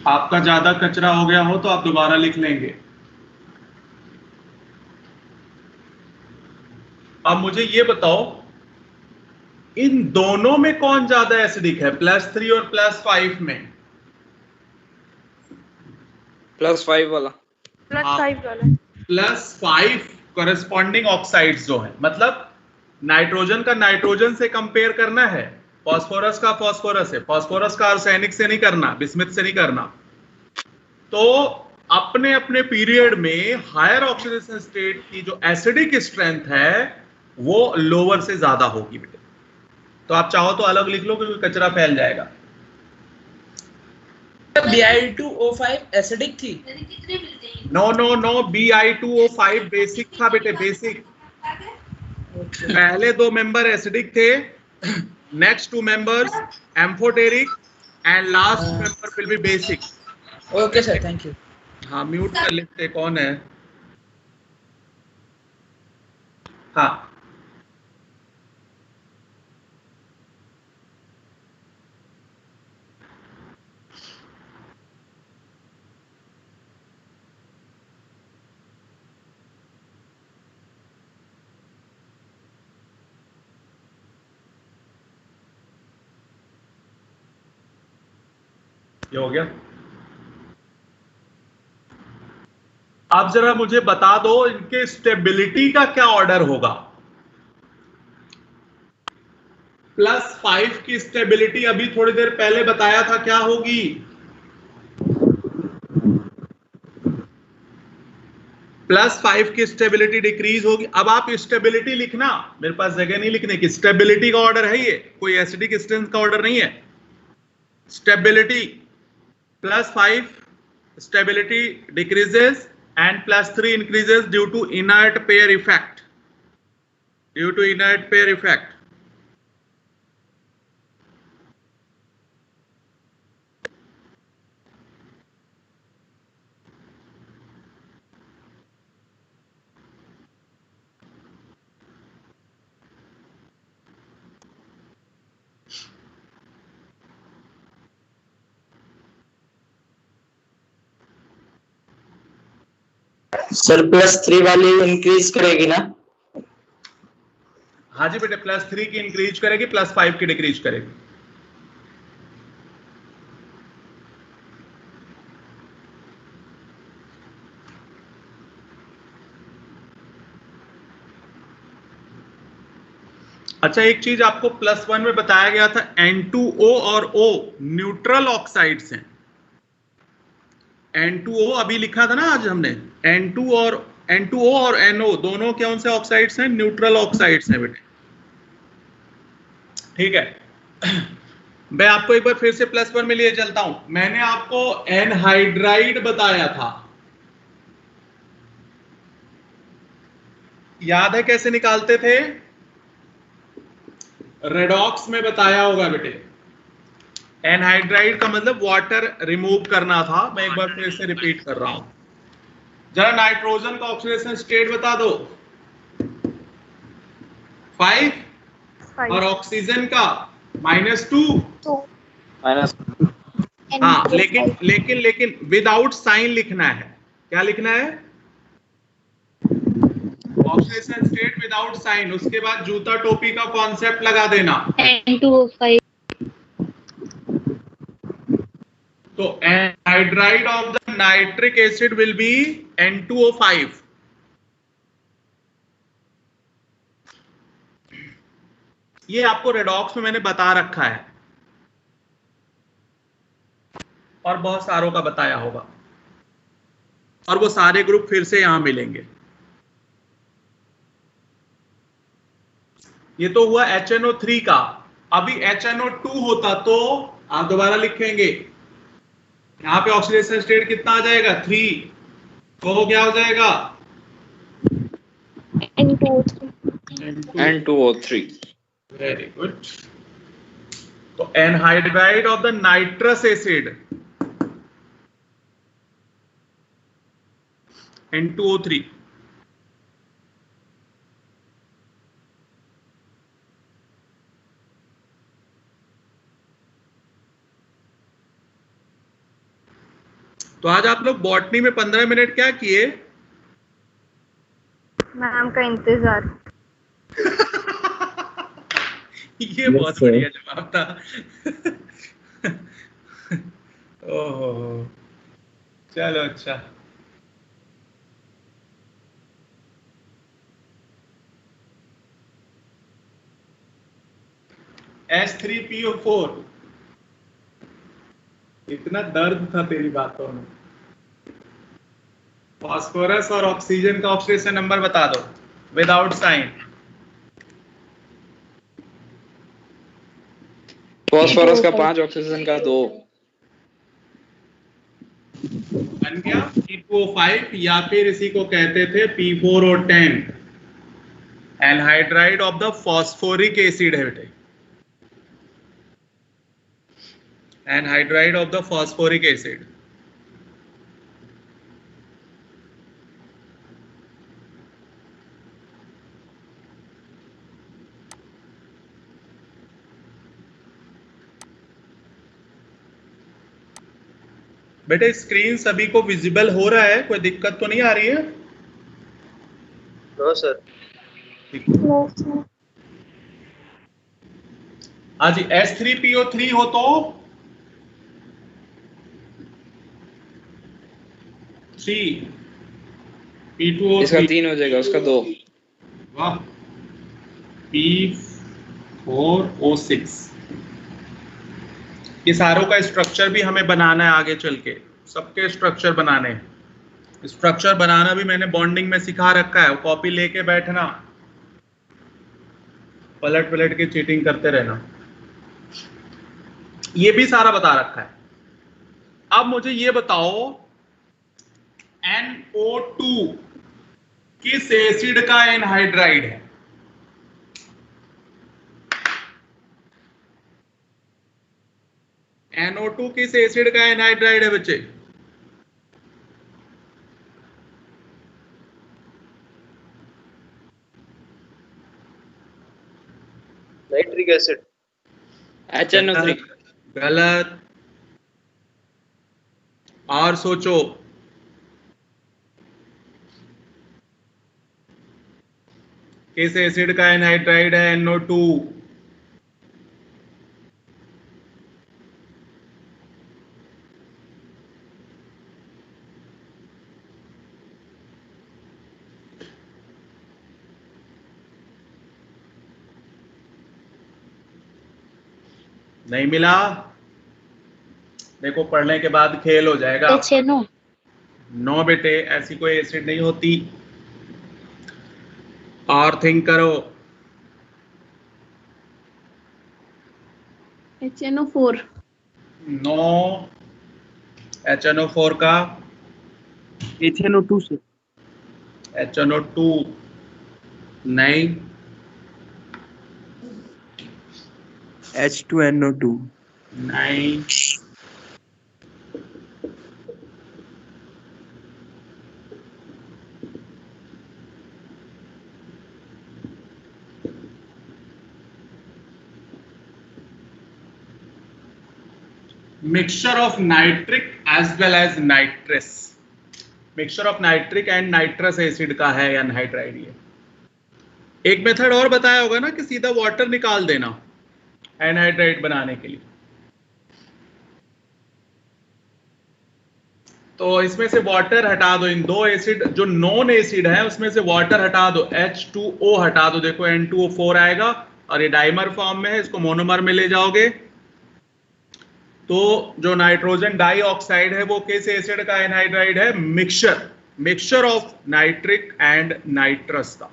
आपका ज्यादा कचरा हो गया हो तो आप दोबारा लिख लेंगे। अब मुझे ये बताओ, इन दोनों में कौन ज्यादा एसिडिक है, +3 और +5 में? +5 वाला। +5 वाला। +5 करस्पॉन्डिंग ऑक्साइड्स जो है, मतलब नाइट्रोजन का नाइट्रोजन से कंपेयर करना है, फास्फोरस का फास्फोरस है, फास्फोरस का आर्सेनिक से नहीं करना, बिस्मथ से नहीं करना। तो अपने अपने पीरियड में हायर ऑक्सीडेशन स्टेट की जो एसिडिक स्ट्रेंथ है वो लोअर से ज्यादा होगी बेटे। तो आप चाहो तो अलग लिख लो क्योंकि कचरा फैल जाएगा। Bi2O5 एसिडिक थी? No no no, Bi2O5 basic था बेटे, बेसिक। पहले 2 मेंबर एसिडिक थे, next 2 members amphoteric and last member will be basic. Okay sir, thank you. हाँ, म्यूट कर लेते, कौन है? हाँ, ये हो गया। अब जरा मुझे बता दो इनके स्टेबिलिटी का क्या ऑर्डर होगा? +5 की स्टेबिलिटी अभी थोड़ी देर पहले बताया था, क्या होगी? +5 की स्टेबिलिटी डिक्रीज होगी। अब आप स्टेबिलिटी लिखना, मेरे पास जगह नहीं लिखने की। स्टेबिलिटी का ऑर्डर है ये, कोई एसिडिक स्ट्रेंथ का ऑर्डर नहीं है। Stability +5 stability decreases and +3 increases due to inert pair effect. Due to inert pair effect. Sir +3 वाली इंक्रीज करेगी ना? हाँ जी बेटे, +3 की इंक्रीज करेगी, +5 की डिक्रीज करेगी। अच्छा, एक चीज आपको +1 में बताया गया था, N2O और O न्यूट्रल ऑक्साइड्स हैं। N2O अभी लिखा था ना आज हमने, N2O और NO दोनों कौन से ऑक्साइड्स हैं? न्यूट्रल ऑक्साइड्स हैं बेटे। ठीक है। मैं आपको एक बार फिर से +1 में लिए चलता हूं। मैंने आपको एनहाइड्राइड बताया था, याद है कैसे निकालते थे? रेडॉक्स में बताया होगा बेटे। एनहाइड्राइड का मतलब वाटर रिमूव करना था। मैं एक बार फिर से रिपीट कर रहा हूं। जरा नाइट्रोजन का ऑक्सीडेशन स्टेट बता दो। 5 और ऑक्सीजन का -2। माइनस। हाँ, लेकिन विदाउट साइन लिखना है। क्या लिखना है? Oxidation state without sign. उसके बाद जूता टोपी का कॉन्सेप्ट लगा देना। N2O5 तो anhydride of the nitric acid will be N2O5। ये आपको रेडॉक्स में मैंने बता रखा है और बहुत सारों का बताया होगा, और वो सारे ग्रुप फिर से यहां मिलेंगे। ये तो हुआ HNO3 का। अभी HNO2 होता तो आप दोबारा लिखेंगे, यहां पे ऑक्सीडेशन स्टेट कितना आ जाएगा? 3। तो क्या हो जाएगा? N2O3। Very good. तो anhydride of the nitrous acid N2O3। तो आज आप लोग बॉटनी में 15 मिनट क्या किए? मैम का इंतजार। ये बहुत बढ़िया जवाब था। ओहो, चलो अच्छा। H3PO4। इतना दर्द था तेरी बातों में। फास्फोरस और ऑक्सीजन का ऑक्सीडेशन नंबर बता दो विदाउट साइन। फॉस्फोरस का 5, ऑक्सीजन का 2। बन गया P2O5, या फिर इसी को कहते थे P4O10। Anhydride of the phosphoric acid है बेटे, anhydride of the phosphoric acid. बेटे स्क्रीन सभी को विजिबल हो रहा है? कोई दिक्कत तो नहीं आ रही है? No sir. हाँ जी, H3PO3 हो तो 3, P2O3। इसका 3 हो जाएगा, उसका 2। वाह, P4O6। ये सारों का स्ट्रक्चर भी हमें बनाना है आगे चल के, सबके स्ट्रक्चर बनाने हैं। स्ट्रक्चर बनाना भी मैंने बॉन्डिंग में सिखा रखा है, कॉपी लेके बैठना, पलट पलट के चीटिंग करते रहना। ये भी सारा बता रखा है। अब मुझे ये बताओ, NO2 किस एसिड का एनहाइड्राइड है? NO2 किस एसिड का एनहाइड्राइड है बच्चे? Nitric acid. HNO3। गलत। और सोचो, किस एसिड का एनहाइड्राइड है NO2? नहीं मिला? देखो पढ़ने के बाद खेल हो जाएगा। HNO नो बेटे, ऐसी कोई एसिड नहीं होती। और थिंक करो। HNO4 no. HNO4 का HNO2 से HNO2 नहीं। H2NO2 नहीं। Mixture of nitric as well as nitrous. Mixture of nitric and nitrous acid का है या एनहाइड्राइड। ये एक मेथड और बताया होगा ना कि सीधा वाटर निकाल देना एनहाइड्राइड बनाने के लिए। तो इसमें से वाटर हटा दो, इन दो एसिड जो नॉन एसिड है उसमें से वाटर हटा दो, H2O हटा दो, देखो N2O4 आएगा और ये डाइमर फॉर्म में है, इसको मोनोमर में ले जाओगे तो जो नाइट्रोजन डाइऑक्साइड है वो किस एसिड का एनहाइड्राइड है? Mixture of nitric and nitrous का।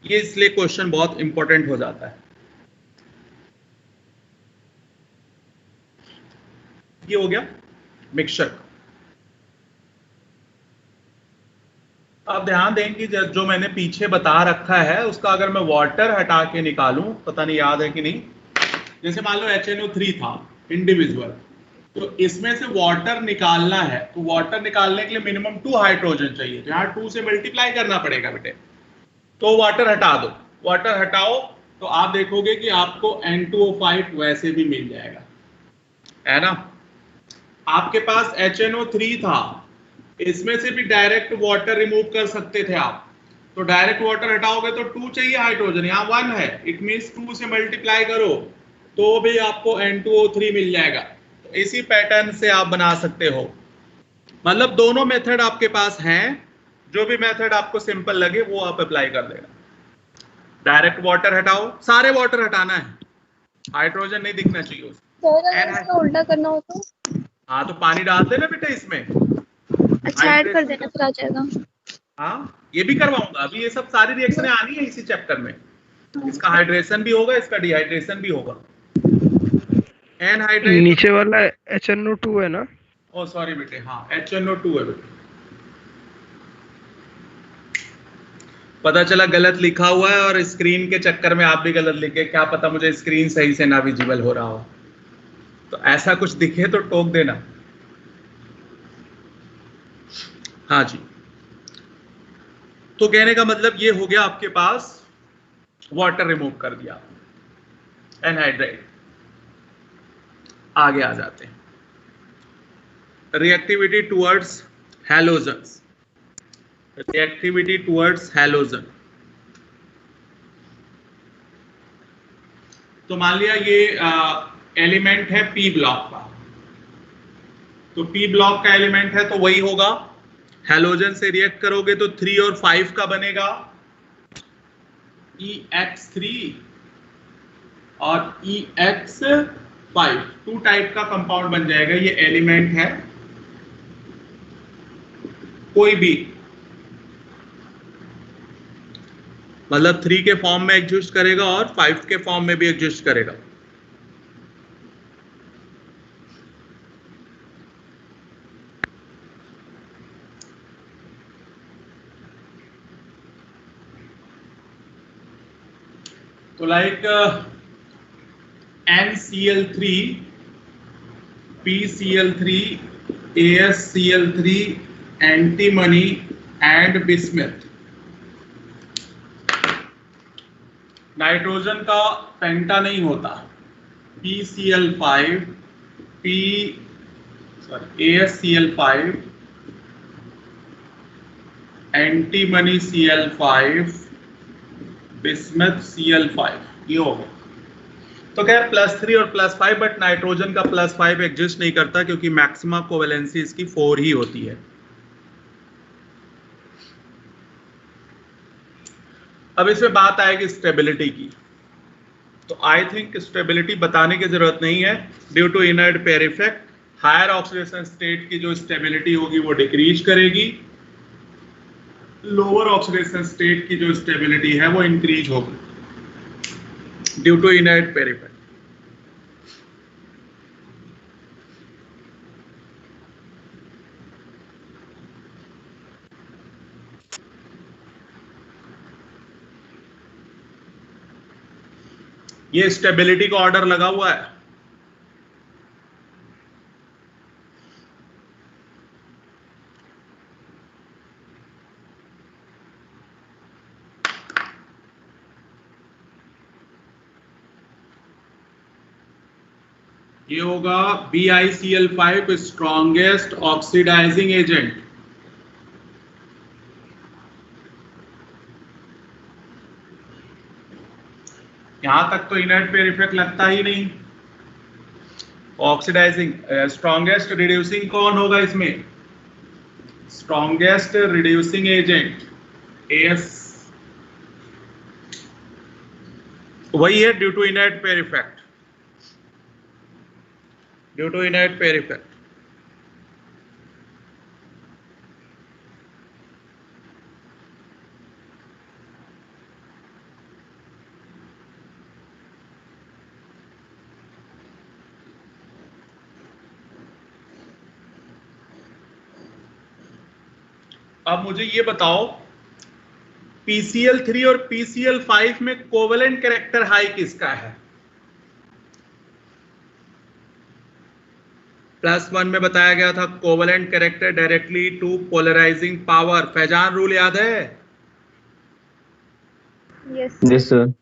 ये इसलिए क्वेश्चन बहुत इंपॉर्टेंट हो जाता है। ये हो गया मिक्सचर का। आप ध्यान दें कि जो मैंने पीछे बता रखा है उसका अगर मैं वाटर हटा के निकालूं, पता नहीं याद है कि नहीं, जैसे मान लो HNO3 था इंडिविजुअल, तो इसमें से वाटर निकालना है तो वाटर निकालने के लिए मिनिमम 2 हाइड्रोजन चाहिए, तो यहाँ 2 से मल्टीप्लाई करना पड़ेगा बेटे। तो वाटर हटा दो, वाटर हटाओ तो आप देखोगे कि आपको N2O5 वैसे भी मिल जाएगा, है ना। आपके पास HNO3 था, इसमें से भी डायरेक्ट वाटर रिमूव कर सकते थे आप, तो डायरेक्ट वाटर हटाओगे तो 2 चाहिए हाइड्रोजन, यहाँ 1 है, इट मीन्स 2 से मल्टीप्लाई करो तो भी आपको N2O3 मिल जाएगा। तो इसी पैटर्न से आप बना सकते हो। मतलब दोनों मेथड आपके पास हैं, जो भी मेथड आपको सिंपल लगे वो आप अप्लाई कर देना। डायरेक्ट वाटर हटाओ, सारे वाटर हटाना है, हाइड्रोजन नहीं दिखना चाहिए उसमें। उल्टा करना हो तो हाँ तो पानी डाल देना बेटा इसमें, अच्छा ऐड कर देना फिर आ जाएगा। हाँ ये भी करवाऊंगा, अभी ये सब सारी रिएक्शनें आनी है इसी चैप्टर में। इसका हाइड्रेशन भी होगा, इसका डिहाइड्रेशन भी होगा। एनहाइड्रेट नीचे वाला HNO2 है ना? ओ सॉरी बेटे, हाँ HNO2 है बेटे। पता चला गलत लिखा हुआ है और स्क्रीन के चक्कर में आप भी गलत लिखे, क्या पता मुझे स्क्रीन सही से ना विजिबल हो रहा हो, तो ऐसा कुछ दिखे तो टोक देना। हाँ जी, तो कहने का मतलब ये हो गया, आपके पास वाटर रिमूव कर दिया, एनहाइड्राइड। आगे आ जाते हैं, reactivity towards halogens. Reactivity towards halogen, तो मान लिया ये एलिमेंट है पी ब्लॉक का, तो पी ब्लॉक का एलिमेंट है तो वही होगा। हैलोजन से रिएक्ट करोगे तो 3 और 5 का बनेगा EX3 और EX5, 2 टाइप का कंपाउंड बन जाएगा। ये एलिमेंट है कोई भी, मतलब 3 के फॉर्म में एग्जिस्ट करेगा और 5 के फॉर्म में भी एग्जिस्ट करेगा। तो like NCl3, PCl3, AsCl3, antimony and bismuth। Nitrogen का पेंटा नहीं होता, PCl5, AsCl5, antimony Cl5, bismuth Cl5, ये हो गया। तो खैर +3 और +5, बट नाइट्रोजन का +5 एग्जिस्ट नहीं करता क्योंकि मैक्सिमा कोवेलेंसी इसकी 4 ही होती है। अब इसमें बात आएगी स्टेबिलिटी की। तो आई थिंक स्टेबिलिटी बताने की जरूरत नहीं है। Due to inert pair effect higher oxidation state की जो स्टेबिलिटी होगी वो डिक्रीज करेगी, लोअर ऑक्सीडेशन स्टेट की जो स्टेबिलिटी है वो इंक्रीज होगी due to inert pair effect. ये स्टेबिलिटी का ऑर्डर लगा हुआ है। ये होगा BiCl5 स्ट्रॉन्गेस्ट ऑक्सीडाइजिंग एजेंट। यहां तक तो इनर्ट पेयर इफेक्ट लगता ही नहीं। ऑक्सीडाइजिंग स्ट्रॉन्गेस्ट रिड्यूसिंग कौन होगा इसमें? स्ट्रॉन्गेस्ट रिड्यूसिंग एजेंट AS वही है due to inert pair effect, due to inert pair effect. अब मुझे ये बताओ PCl3 और PCl5 में कोवेलेंट कैरेक्टर हाई किसका है? +1 में बताया गया था covalent character directly to polarising power. Fajans rule याद है? Yes sir.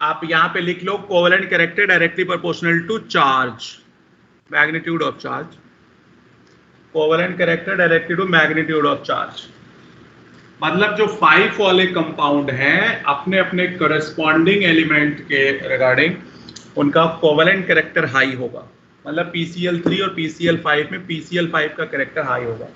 आप यहां पे लिख लो covalent character directly proportional to charge, magnitude of charge. Covalent character directly to magnitude of charge मतलब जो 5 वाले कंपाउंड हैं अपने अपने करस्पॉन्डिंग एलिमेंट के रिगार्डिंग उनका कोवेलेंट कैरेक्टर हाई होगा। मतलब PCl3 और PCl5 में PCl5 का कैरेक्टर हाई होगा।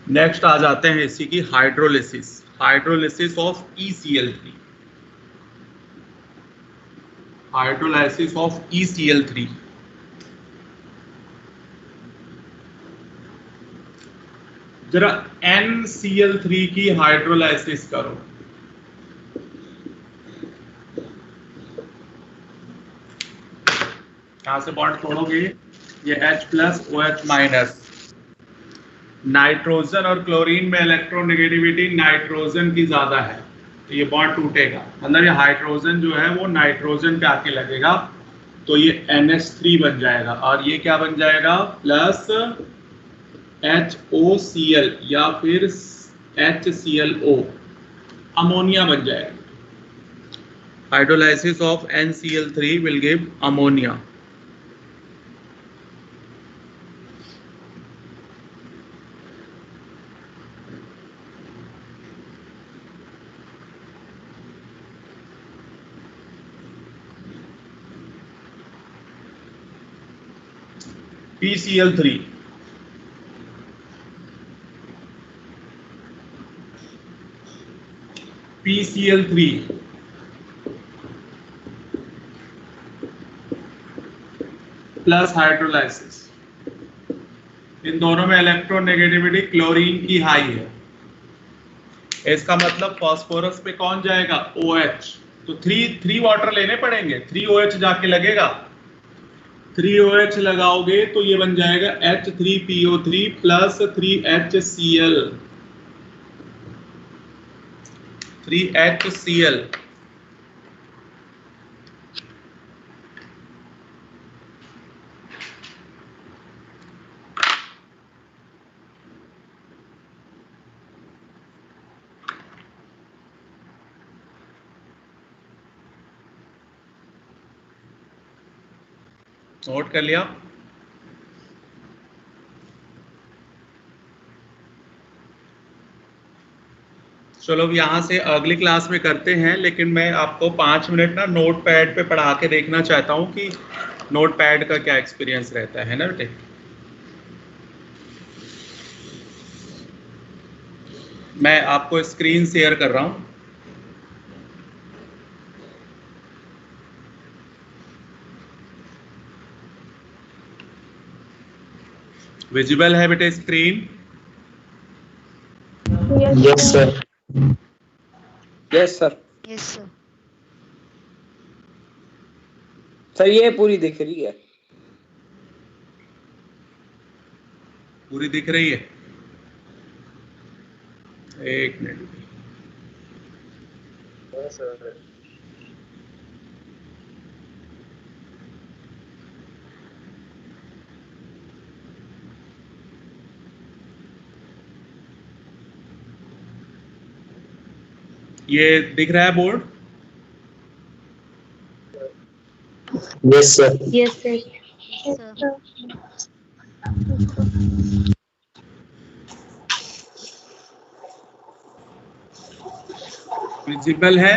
नेक्स्ट आ जाते हैं इसी की hydrolysis, hydrolysis of ECl3, hydrolysis of ECl3। जरा NCl3 की हाइड्रोलाइसिस करो। यहां से बॉन्ड तोड़ोगे ये H+OH-। नाइट्रोजन और क्लोरीन में इलेक्ट्रोनेगेटिविटी नाइट्रोजन की ज्यादा है तो ये बॉन्ड टूटेगा। मतलब ये हाइड्रोजन जो है वो नाइट्रोजन पे आके लगेगा तो ये NH3 बन जाएगा और ये क्या बन जाएगा +HOCl या फिर HClO, अमोनिया बन जाएगा। Hydrolysis of NCl3 will give ammonia. PCl3 plus hydrolysis, इन दोनों में इलेक्ट्रोनेगेटिविटी क्लोरीन की हाई है। इसका मतलब फास्फोरस पे कौन जाएगा OH, तो 3 वाटर लेने पड़ेंगे, 3 OH जाके लगेगा। 3 OH लगाओगे तो ये बन जाएगा H3PO3 plus 3HCl, 3HCl। Note कर लिया? चलो अब यहाँ से अगली क्लास में करते हैं, लेकिन मैं आपको 5 मिनट ना नोट पैड पे पढ़ा के देखना चाहता हूँ कि नोट पैड का क्या एक्सपीरियंस रहता है ना बेटे। मैं आपको स्क्रीन शेयर कर रहा हूँ। विजिबल है बेटे screen? Yes sir. Yes sir. Yes sir. Sir ये पूरी दिख रही है। पूरी दिख रही है? एक मिनट। ये दिख रहा है board? Yes sir. Yes sir. Visible है?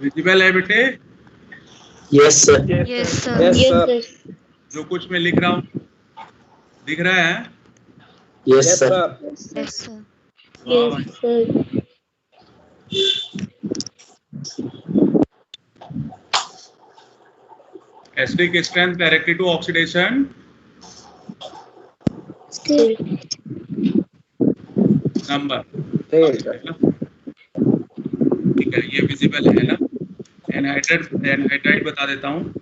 विजिबल है बेटे? Yes sir. Yes sir. Yes yes sir. Sir. जो कुछ मैं लिख रहा हूँ दिख रहा है? Yes sir. Yes sir. Yes sir. Acidic strength directly to oxidation number. ठीक है, ये विजिबल है ना। एनहाइड्राइड बता देता हूँ।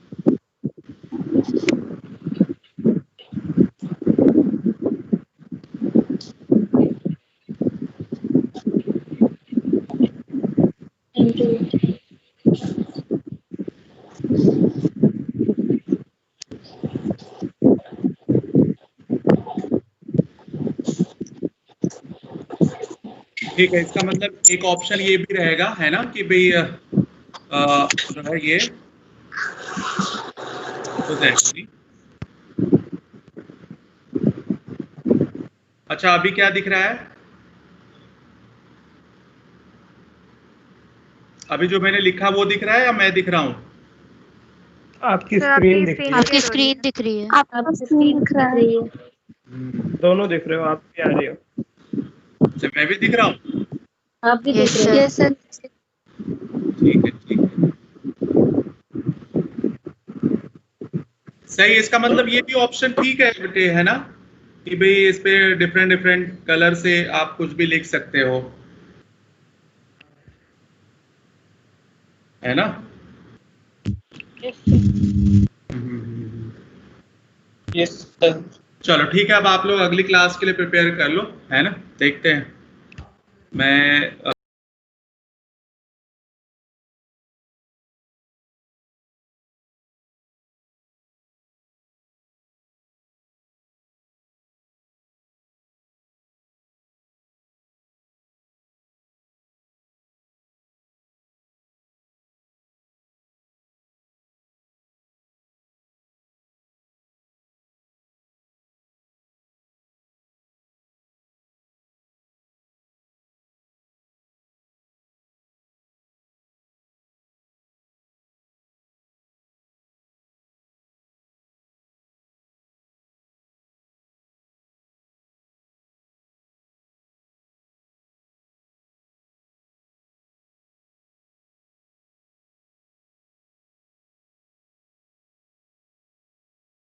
ठीक है, इसका मतलब एक ऑप्शन ये भी रहेगा है ना कि भाई जो है ये अच्छा अभी क्या दिख रहा है? अभी जो मैंने लिखा वो दिख रहा है या मैं दिख रहा हूँ? आपकी स्क्रीन दिख रही है। आपकी स्क्रीन दिख रही है। आपका स्क्रीन दिख रही है। दोनों दिख रहे हो, आप भी आ रही हो। अच्छा मैं भी दिख रहा हूँ? आप भी दिख रहे यस सर। ठीक है ठीक है सही। इसका मतलब ये भी ऑप्शन ठीक है बेटे है ना कि भाई इस पे डिफरेंट डिफरेंट कलर से आप कुछ भी लिख सकते हो है ना। Yes sir. चलो ठीक है, अब आप लोग अगली क्लास के लिए प्रिपेयर कर लो है ना। देखते हैं मैं